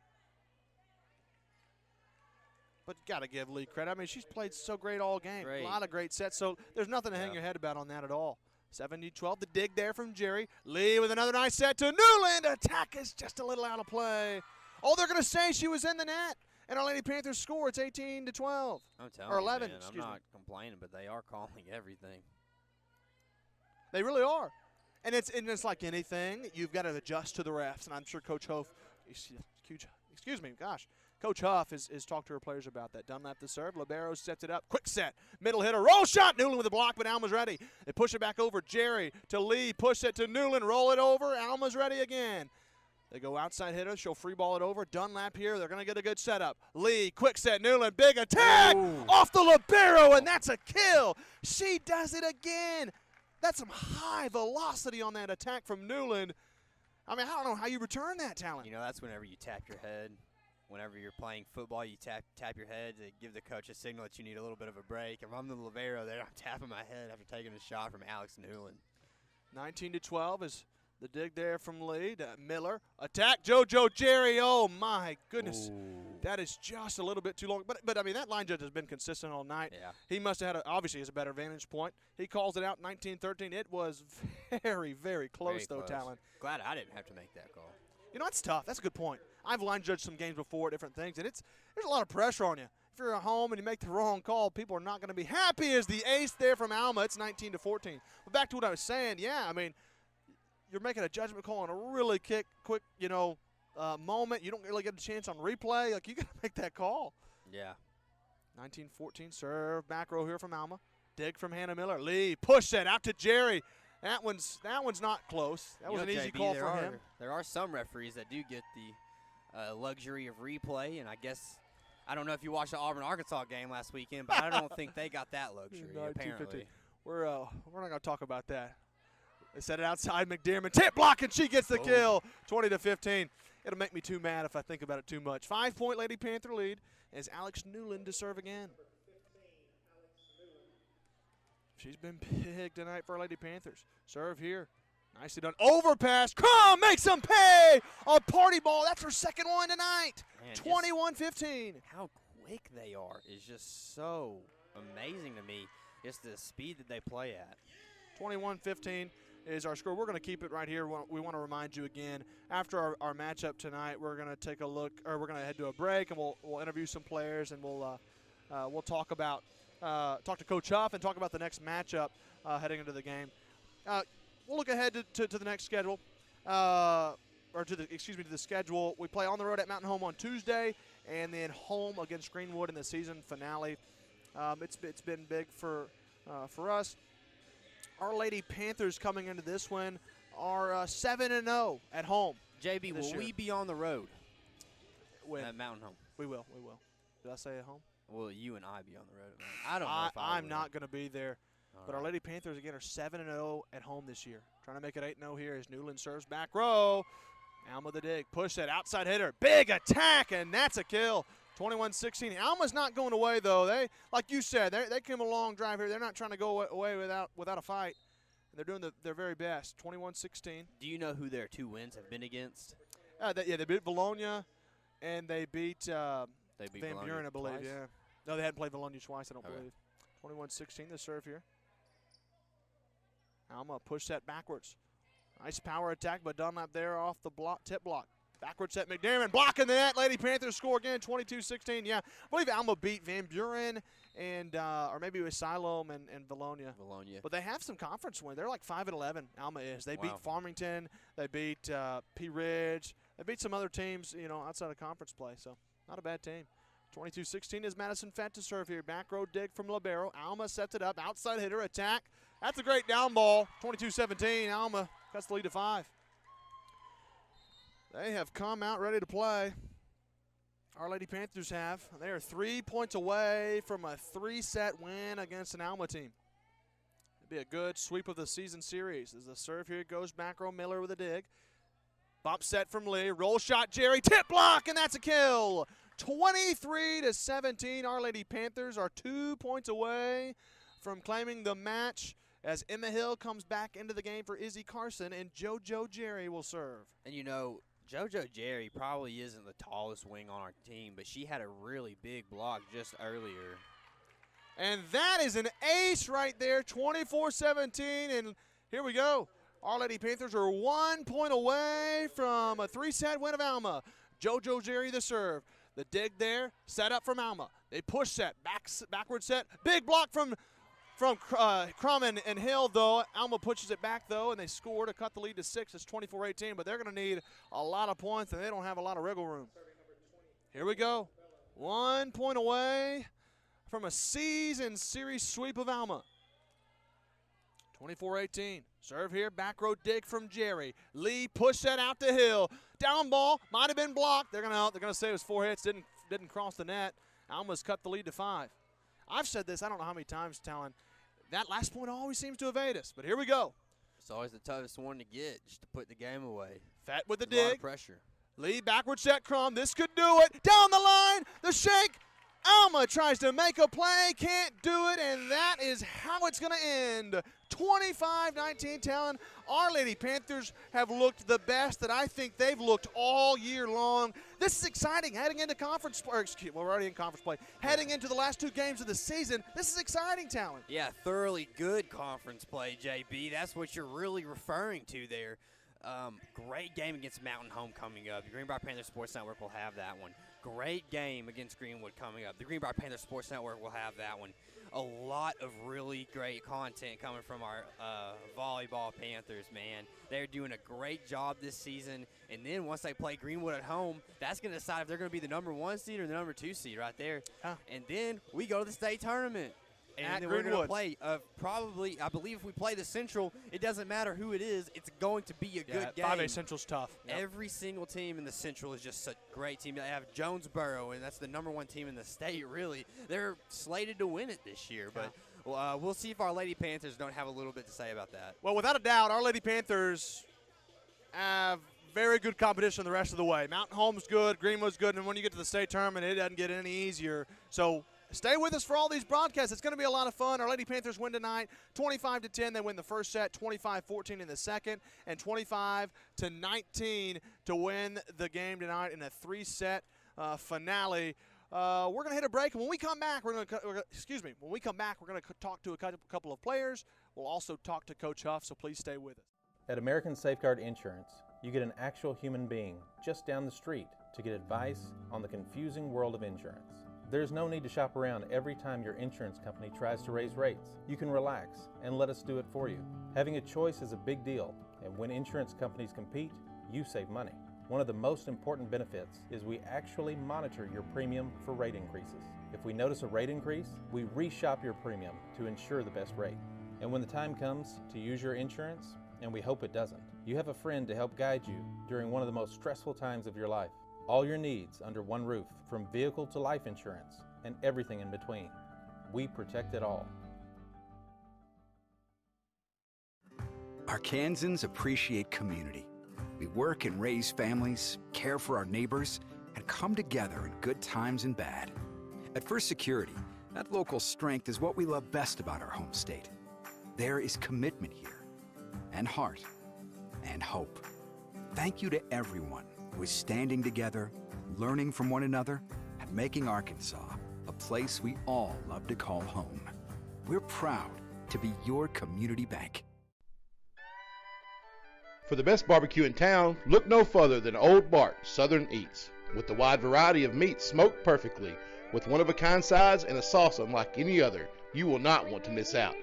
But you got to give Lee credit. I mean, she's played so great all game. Great. A lot of great sets, so there's nothing to hang your head about on that at all. 70-12, the dig there from Jerry. Lee with another nice set to Newland. Attack is just a little out of play. Oh, they're going to say she was in the net. And our Lady Panthers score. It's 18-12. I'm telling or 11, you, man, excuse I'm me. not complaining, but they are calling everything. They really are. And it's like anything. You've got to adjust to the refs. And I'm sure Coach Huff, Coach Huff has talked to her players about that. Dunlap the serve. Libero sets it up. Quick set. Middle hitter. Roll shot. Newland with a block, but Alma's ready. They push it back over. Jerry to Lee. Push it to Newland. Roll it over. Alma's ready again. They go outside hitter. She'll free ball it over. Dunlap here. They're going to get a good setup. Lee, quick set. Newland, big attack. Ooh. Off the Libero, and that's a kill. She does it again. That's some high velocity on that attack from Newland. I mean, I don't know how you return that talent. You know, that's whenever you tap your head. Whenever you're playing football, you tap your head to give the coach a signal that you need a little bit of a break. If I'm the libero there, I'm tapping my head after taking a shot from Alex Newland. 19-12 is the dig there from Lee to Miller. Attack, JoJo Jerry. Oh, my goodness. Ooh. That is just a little bit too long. But I mean, that line judge has been consistent all night. Yeah. He must have had, obviously, has a better vantage point. He calls it out 19-13. It was very, very close, though, Talon. Glad I didn't have to make that call. You know, that's tough. That's a good point. I've line judged some games before, different things, and there's a lot of pressure on you. If you're at home and you make the wrong call, people are not going to be happy as the ace there from Alma. It's 19-14. But back to what I was saying, yeah, I mean, you're making a judgment call on a really quick, moment. You don't really get a chance on replay. Like, you got to make that call. Yeah. 19-14, serve back row here from Alma. Dig from Hannah Miller. Lee, push that out to Jerry. That one's not close. That was an easy call for him. There are some referees that do get the luxury of replay, and I guess I don't know if you watched the Auburn-Arkansas game last weekend, but I don't think they got that luxury, apparently. We're not going to talk about that. They set it outside McDermott. Tip block, and she gets the kill. 20-15. It'll make me too mad if I think about it too much. 5-point Lady Panther lead as Alex Newland to serve again. She's been big tonight for our Lady Panthers. Serve here. Nicely done. Overpass. Come, makes them pay. A party ball. That's her second one tonight. 21-15. How quick they are is just so amazing to me. Just the speed that they play at. 21-15 is our score. We're going to keep it right here. We want to remind you again, after our matchup tonight, we're going to take a look, or we're going to head to a break, and we'll interview some players, and we'll talk to Coach Huff and talk about the next matchup heading into the game. We'll look ahead to the next schedule, to the schedule. We play on the road at Mountain Home on Tuesday, and then home against Greenwood in the season finale. It's been big for us. Our Lady Panthers coming into this one are 7-0 at home. JB, will we be on the road at Mountain Home? We will. Did I say at home? Will you and I be on the road? I don't know if I'm not going to be there. But our Lady Panthers, again, are 7-0 at home this year. Trying to make it 8-0 here as Newland serves back row. Alma the dig. Push that outside hitter. Big attack, and that's a kill. 21-16. Alma's not going away, though. They, like you said, they came a long drive here. They're not trying to go away without a fight. And they're doing their very best. 21-16. Do you know who their 2 wins have been against? They beat Bologna, and they beat Van Bologna Buren, I believe. twice? Yeah. No, they hadn't played Bologna twice, I don't Okay. believe. 21-16, the serve here. Alma push that backwards. Nice power attack, but Dunlap there off the tip block. Backward set, McDermott blocking the net. Lady Panthers score again, 22-16. Yeah, I believe Alma beat Van Buren and or maybe it was Siloam and Valonia. But they have some conference wins. They're like 5-11. Alma is. They beat Farmington. They beat P Ridge. They beat some other teams, outside of conference play. So not a bad team. 22-16 is Madison Fett to serve here. Back row dig from Libero. Alma sets it up. Outside hitter attack. That's a great down ball. 22-17. Alma cuts the lead to 5. They have come out ready to play. Our Lady Panthers have. They are 3 points away from a 3-set win against an Alma team. It'd be a good sweep of the season series. As the serve here goes back row, Miller with a dig. Bump set from Lee. Roll shot, Jerry. Tip block, and that's a kill. 23-17. Our Lady Panthers are 2 points away from claiming the match as Emma Hill comes back into the game for Izzy Carson, and JoJo Jerry will serve. And JoJo Jerry probably isn't the tallest wing on our team, but she had a really big block just earlier. And that is an ace right there, 24-17, and here we go. Our Lady Panthers are 1 point away from a 3-set win of Alma. JoJo Jerry the serve. The dig there, set up from Alma. They push set, backward set, big block from Crum and Hill, though. Alma pushes it back, though, and they score to cut the lead to 6. It's 24-18, but they're going to need a lot of points, and they don't have a lot of wriggle room. Here we go. 1 point away from a season series sweep of Alma. 24-18. Serve here, back row dig from Jerry. Lee push that out to Hill. Down ball, might have been blocked. They're gonna say it was 4 hits, didn't cross the net. Alma's cut the lead to 5. I've said this, I don't know how many times, Talon. That last point always seems to evade us, but here we go. It's always the toughest one to get, just to put the game away. Fett with the dig. A lot of pressure. Lee backward set, Crum. This could do it. Down the line, the shake. Alma tries to make a play, can't do it, and that is how it's going to end. 25-19, Talon. Our Lady Panthers have looked the best that I think they've looked all year long. This is exciting. Heading into we're already in conference play. Heading into the last 2 games of the season, this is exciting, Talon. Yeah, thoroughly good conference play, JB. That's what you're really referring to there. Great game against Mountain Home coming up. The Greenbrier Panthers Sports Network will have that one. Great game against Greenwood coming up. The Greenbrier Panthers Sports Network will have that one. A lot of really great content coming from our volleyball Panthers, man. They're doing a great job this season. And then once they play Greenwood at home, that's going to decide if they're going to be the number 1 seed or the number 2 seed right there. Huh. And then we go to the state tournament. And then we're going to play probably, I believe if we play the Central, it doesn't matter who it is. It's going to be a good game. 5A Central's tough. Yep. Every single team in the Central is just a great team. They have Jonesboro, and that's the number 1 team in the state, really. They're slated to win it this year. But we'll see if our Lady Panthers don't have a little bit to say about that. Well, without a doubt, our Lady Panthers have very good competition the rest of the way. Mountain Home's good, Greenwood's good, and when you get to the state tournament, it doesn't get any easier. So stay with us for all these broadcasts. It's going to be a lot of fun. Our Lady Panthers win tonight, 25-10. They win the first set, 25-14 in the second, and 25-19 to win the game tonight in a 3-set finale. We're going to hit a break, and when we come back, we're going to talk to a couple of players. We'll also talk to Coach Huff, so please stay with us. At American Safeguard Insurance, you get an actual human being just down the street to get advice on the confusing world of insurance. There's no need to shop around every time your insurance company tries to raise rates. You can relax and let us do it for you. Having a choice is a big deal, and when insurance companies compete, you save money. One of the most important benefits is we actually monitor your premium for rate increases. If we notice a rate increase, we reshop your premium to ensure the best rate. And when the time comes to use your insurance, and we hope it doesn't, you have a friend to help guide you during one of the most stressful times of your life. All your needs under one roof, from vehicle to life insurance, and everything in between. We protect it all. Arkansans appreciate community. We work and raise families, care for our neighbors, and come together in good times and bad. At First Security, that local strength is what we love best about our home state. There is commitment here, and heart, and hope. Thank you to everyone who is standing together, learning from one another, and making Arkansas a place we all love to call home. We're proud to be your community bank. For the best barbecue in town, look no further than Old Bart Southern Eats. With the wide variety of meats smoked perfectly, with one-of-a-kind sides and a sauce unlike any other, you will not want to miss out.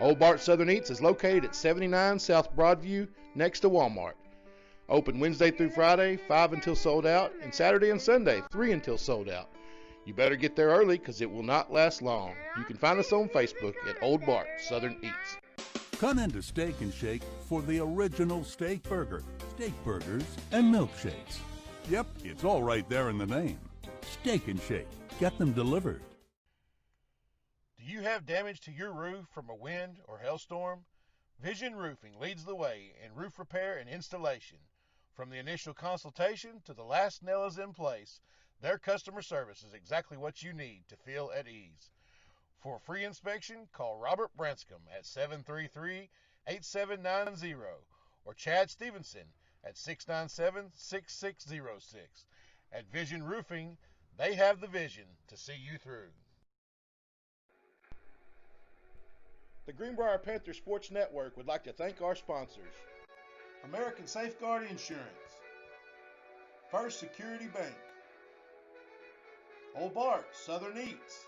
Old Bart Southern Eats is located at 79 South Broadview, next to Walmart. Open Wednesday through Friday, 5 until sold out, and Saturday and Sunday, 3 until sold out. You better get there early because it will not last long. You can find us on Facebook at Old Bart Southern Eats. Come into Steak and Shake for the original steak burger, steak burgers, and milkshakes. Yep, it's all right there in the name. Steak and Shake. Get them delivered. Do you have damage to your roof from a wind or hailstorm? Vision Roofing leads the way in roof repair and installation. From the initial consultation to the last nail is in place, their customer service is exactly what you need to feel at ease. For a free inspection, call Robert Branscombe at 733-8790 or Chad Stevenson at 697-6606. At Vision Roofing, they have the vision to see you through. The Greenbrier Panthers Sports Network would like to thank our sponsors: American Safeguard Insurance, First Security Bank, Old Bart Southern Eats,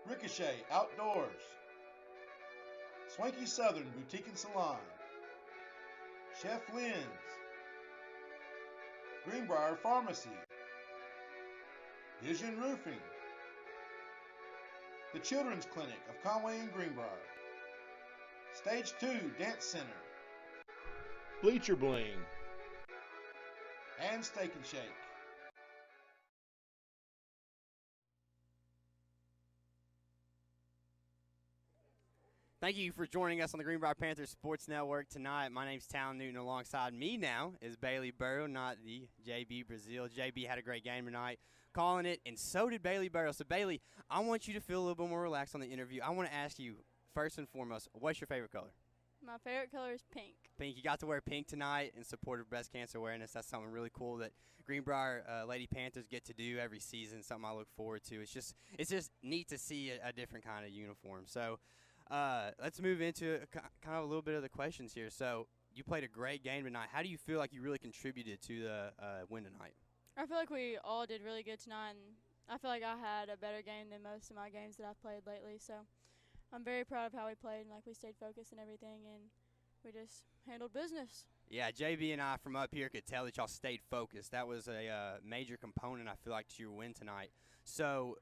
Ricochet Outdoors, Swanky Southern Boutique and Salon, Chef Lynn's, Greenbrier Pharmacy, Vision Roofing, the Children's Clinic of Conway and Greenbrier, Stage 2 Dance Center, Bleacher Bling, and Steak and Shake. Thank you for joining us on the Greenbrier Panthers Sports Network tonight. My name's Talon Newton. Alongside me now is Bailey Burrow, not the JB Brazil. JB had a great game tonight, calling it, and so did Bailey Burrow. So, Bailey, I want you to feel a little bit more relaxed on the interview. I want to ask you, first and foremost, what's your favorite color? My favorite color is pink. Pink. You got to wear pink tonight in support of breast cancer awareness. That's something really cool that Greenbrier Lady Panthers get to do every season, something I look forward to. It's just neat to see a different kind of uniform. So, let's move into kind of a little bit of the questions here. So you played a great game tonight. How do you feel like you really contributed to the win tonight? I feel like we all did really good tonight, and I feel like I had a better game than most of my games that I've played lately. So I'm very proud of how we played, and like we stayed focused and everything, and we just handled business. Yeah, JB and I from up here could tell that y'all stayed focused. That was a major component, I feel like, to your win tonight. So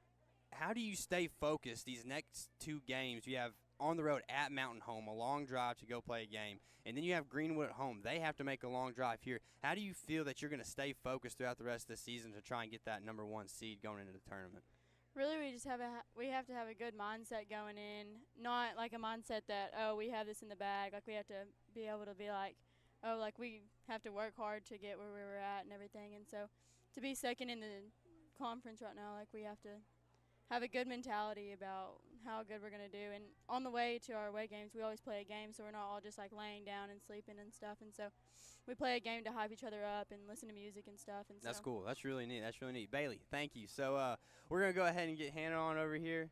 how do you stay focused these next two games? You have on the road at Mountain Home, a long drive to go play a game, and then you have Greenwood at home. They have to make a long drive here. How do you feel that you're going to stay focused throughout the rest of the season to try and get that number one seed going into the tournament? Really, we just have to have a good mindset going in, not like a mindset that, oh, we have this in the bag. Like we have to be able to be like, oh, like we have to work hard to get where we were at and everything. And so to be second in the conference right now, like we have to have a good mentality about how good we're going to do. And on the way to our away games, we always play a game, so we're not all just like laying down and sleeping and stuff. And so we play a game to hype each other up and listen to music and stuff. And that's cool. That's really neat. That's really neat. Bailey, thank you. So we're going to go ahead and get Hannah on over here.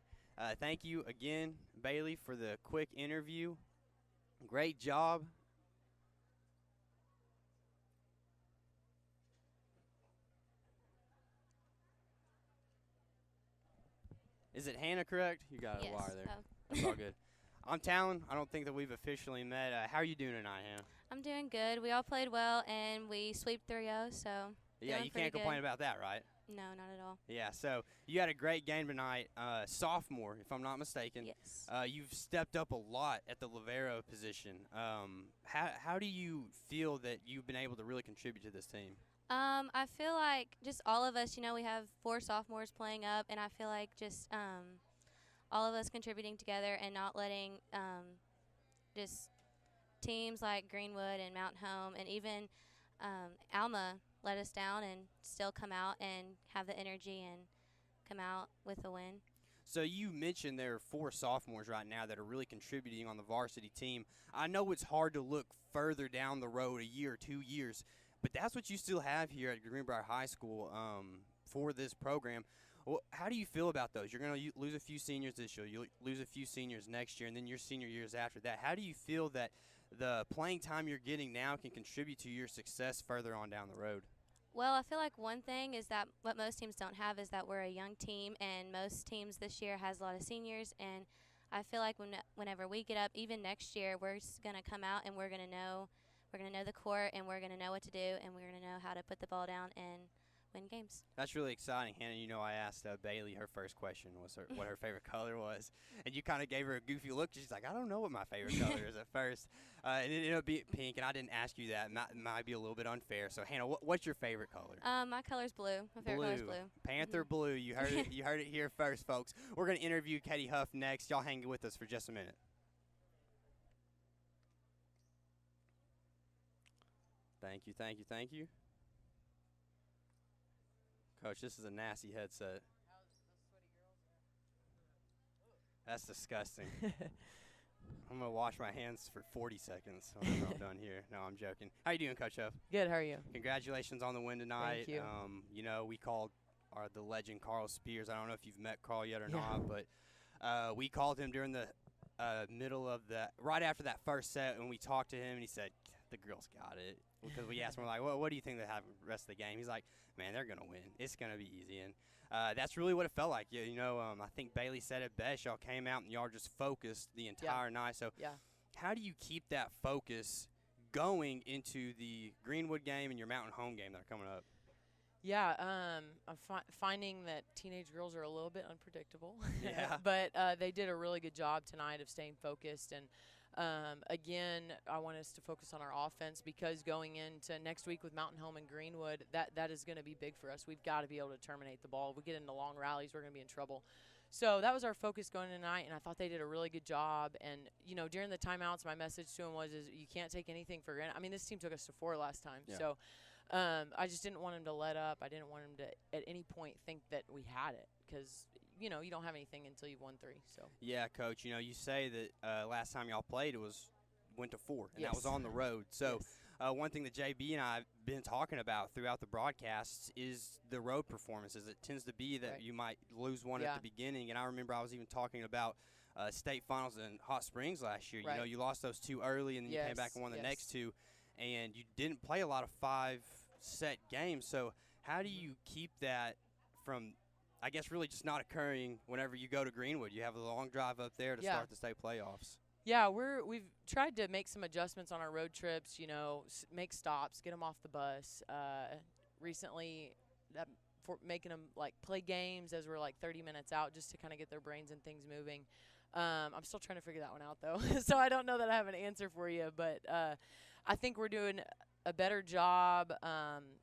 Thank you again, Bailey, for the quick interview. Great job. Is it Hannah, correct? You got a wire there. That's all good. I'm Talon. I don't think that we've officially met. How are you doing tonight, Hannah? I'm doing good. We all played well, and we swept 3-0, so yeah, you can't complain about that, right? No, not at all. Yeah, so you had a great game tonight. Sophomore, if I'm not mistaken. Yes. You've stepped up a lot at the libero position. How do you feel that you've been able to really contribute to this team? I feel like just all of us, we have 4 sophomores playing up, and I feel like just all of us contributing together and not letting just teams like Greenwood and Mountain Home and even Alma let us down and still come out and have the energy and come out with a win. So you mentioned there are 4 sophomores right now that are really contributing on the varsity team. I know it's hard to look further down the road, a year or 2 years, but that's what you still have here at Greenbrier High School for this program. Well, how do you feel about those? You're going to lose a few seniors this year. You'll lose a few seniors next year, and then your senior years after that. How do you feel that the playing time you're getting now can contribute to your success further on down the road? Well, I feel like one thing is that what most teams don't have is that we're a young team, and most teams this year has a lot of seniors. And I feel like whenever we get up, even next year, we're going to come out and we're going to know the court, and we're going to know what to do, and we're going to know how to put the ball down and win games. That's really exciting, Hannah. You know, I asked Bailey, her first question was what her favorite color was, and you kind of gave her a goofy look. She's like, I don't know what my favorite color is at first. And it ended up being pink, and I didn't ask you that. Might be a little bit unfair. So, Hannah, what's your favorite color? My color's blue. My favorite color's blue. Panther blue. You heard it. You heard it here first, folks. We're going to interview Katie Huff next. Y'all hang with us for just a minute. Thank you, thank you, thank you. Coach, this is a nasty headset. That's disgusting. I'm going to wash my hands for 40 seconds when I'm done here. No, I'm joking. How you doing, Coach Huff? Good, how are you? Congratulations on the win tonight. Thank you. You know, we called the legend Carl Spears. I don't know if you've met Carl yet or not, but we called him during the middle of right after that first set, and we talked to him, and he said, the girls got it. Because we asked him, we're like, well, what do you think they have the rest of the game? He's like, man, they're going to win. It's going to be easy. And that's really what it felt like. You know, I think Bailey said it best. Y'all came out and y'all just focused the entire night. So how do you keep that focus going into the Greenwood game and your Mountain Home game that are coming up? Yeah, I'm finding that teenage girls are a little bit unpredictable. Yeah. But they did a really good job tonight of staying focused. And, again, I want us to focus on our offense, because going into next week with Mountain Home and Greenwood, that is going to be big for us. We've got to be able to terminate the ball. If we get into long rallies, we're going to be in trouble. So that was our focus going tonight, and I thought they did a really good job. And, you know, during the timeouts, my message to them was you can't take anything for granted. I mean, this team took us to 4 last time. Yeah. So I just didn't want them to let up. I didn't want them to at any point think that we had it, because, you know, you don't have anything until you've won 3. So yeah, Coach, you know, you say that last time y'all played went to 4, and that was on the road. So one thing that JB and I have been talking about throughout the broadcasts is the road performances. It tends to be that you might lose one at the beginning, and I remember I was even talking about state finals in Hot Springs last year. You know, you lost those 2 early, and then you came back and won the next 2, and you didn't play a lot of 5-set games. So how do you keep that from, I guess, really just not occurring whenever you go to Greenwood? You have a long drive up there to start the state playoffs. Yeah, we've tried to make some adjustments on our road trips, you know, make stops, get them off the bus. Recently, making them, like, play games as we're, like, 30 minutes out, just to kind of get their brains and things moving. I'm still trying to figure that one out, though. So I don't know that I have an answer for you, but I think we're doing a better job.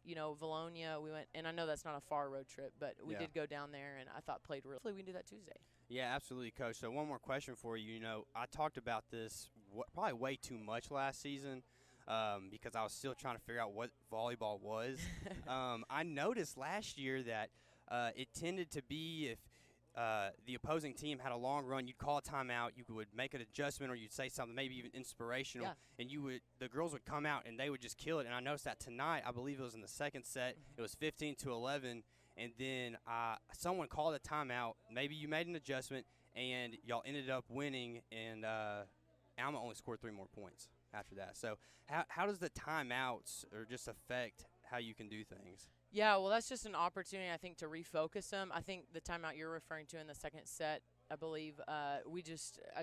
You know, Valonia, we went, and I know that's not a far road trip, but we did go down there, and I thought played really. Hopefully we can do that Tuesday. Yeah, absolutely, Coach. So one more question for you. You know, I talked about this probably way too much last season because I was still trying to figure out what volleyball was. I noticed last year that it tended to be if the opposing team had a long run, you'd call a timeout, you would make an adjustment, or you'd say something maybe even inspirational, and the girls would come out and they would just kill it. And I noticed that tonight, I believe it was in the second set, it was 15-11, and then someone called a timeout. Maybe you made an adjustment, and y'all ended up winning, and Alma only scored 3 more points after that. So how does the timeouts or just affect how you can do things? Yeah, well, that's just an opportunity, I think, to refocus them. I think the timeout you're referring to in the second set, I believe, I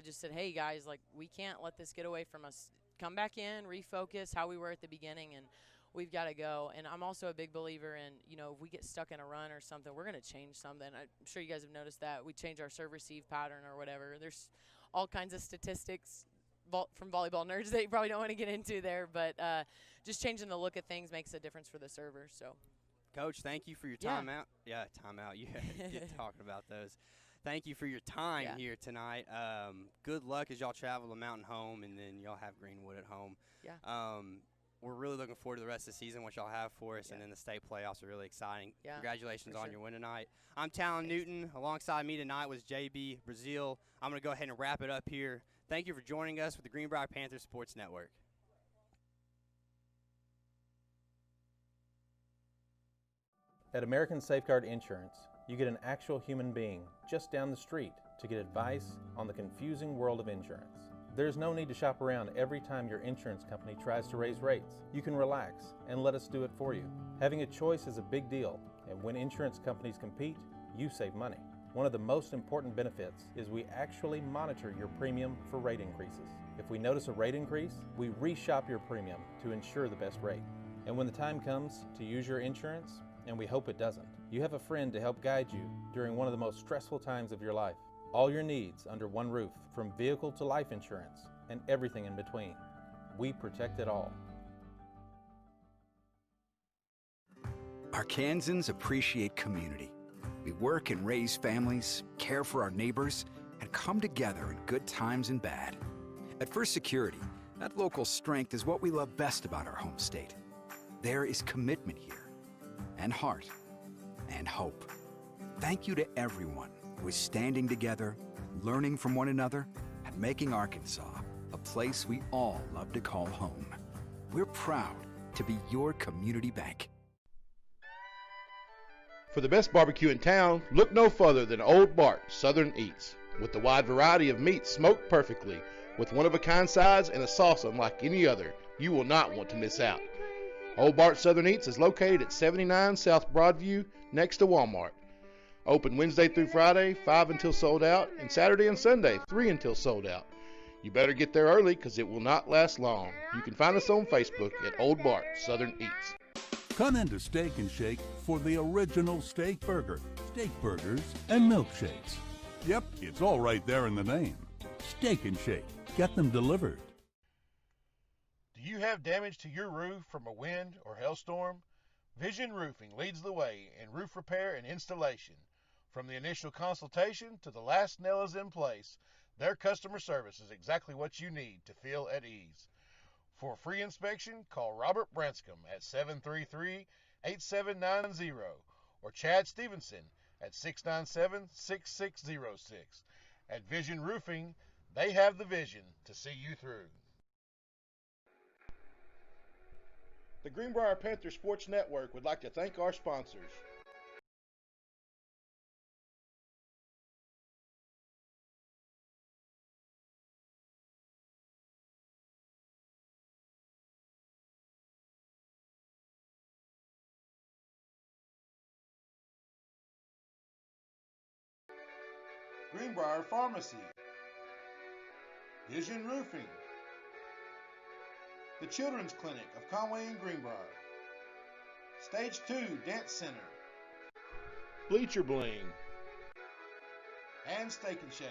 just said, hey, guys, like, we can't let this get away from us. Come back in, refocus how we were at the beginning, and we've got to go. And I'm also a big believer in, you know, if we get stuck in a run or something, we're going to change something. I'm sure you guys have noticed that. We change our serve-receive pattern or whatever. There's all kinds of statistics from volleyball nerds that you probably don't want to get into there, but just changing the look of things makes a difference for the server. So, Coach, thank you for your timeout. Yeah, timeout. You get talking about those. Thank you for your time here tonight. Good luck as y'all travel to Mountain Home, and then y'all have Greenwood at home. Yeah. We're really looking forward to the rest of the season, what y'all have for us, and then the state playoffs are really exciting. Yeah, congratulations on your win tonight. I'm Talon Newton. Alongside me tonight was JB Brazil. I'm going to go ahead and wrap it up here. Thank you for joining us with the Greenbrier Panthers Sports Network. At American Safeguard Insurance, You get an actual human being just down the street to get advice on the confusing world of insurance. There's no need to shop around every time your insurance company tries to raise rates. You can relax and let us do it for you. Having a choice is a big deal, and when insurance companies compete, you save money. One of the most important benefits is we actually monitor your premium for rate increases. If we notice a rate increase, we reshop your premium to ensure the best rate. And when the time comes to use your insurance, and we hope it doesn't, you have a friend to help guide you during one of the most stressful times of your life. All your needs under one roof, from vehicle to life insurance, and everything in between. We protect it all. Arkansans appreciate community. We work and raise families, care for our neighbors, and come together in good times and bad. At First Security, that local strength is what we love best about our home state. There is commitment here, and heart, and hope. Thank you to everyone who is standing together, learning from one another, and making Arkansas a place we all love to call home. We're proud to be your community bank. For the best barbecue in town, look no further than Old Bart Southern Eats. With the wide variety of meats smoked perfectly, with one-of-a-kind sides and a sauce unlike any other, you will not want to miss out. Old Bart Southern Eats is located at 79 South Broadview, next to Walmart. Open Wednesday through Friday, 5 until sold out, and Saturday and Sunday, 3 until sold out. You better get there early because it will not last long. You can find us on Facebook at Old Bart Southern Eats. Come into Steak and Shake for the original steak burger, steak burgers, and milkshakes. Yep, it's all right there in the name. Steak and Shake. Get them delivered. Do you have damage to your roof from a wind or hailstorm? Vision Roofing leads the way in roof repair and installation. From the initial consultation to the last nail is in place, their customer service is exactly what you need to feel at ease. For a free inspection, call Robert Branscombe at 733-8790 or Chad Stevenson at 697-6606. At Vision Roofing, they have the vision to see you through. The Greenbrier Panthers Sports Network would like to thank our sponsors. Greenbrier Pharmacy, Vision Roofing, the Children's Clinic of Conway and Greenbrier, Stage 2 Dance Center, Bleacher Bling, and Steak and Shake.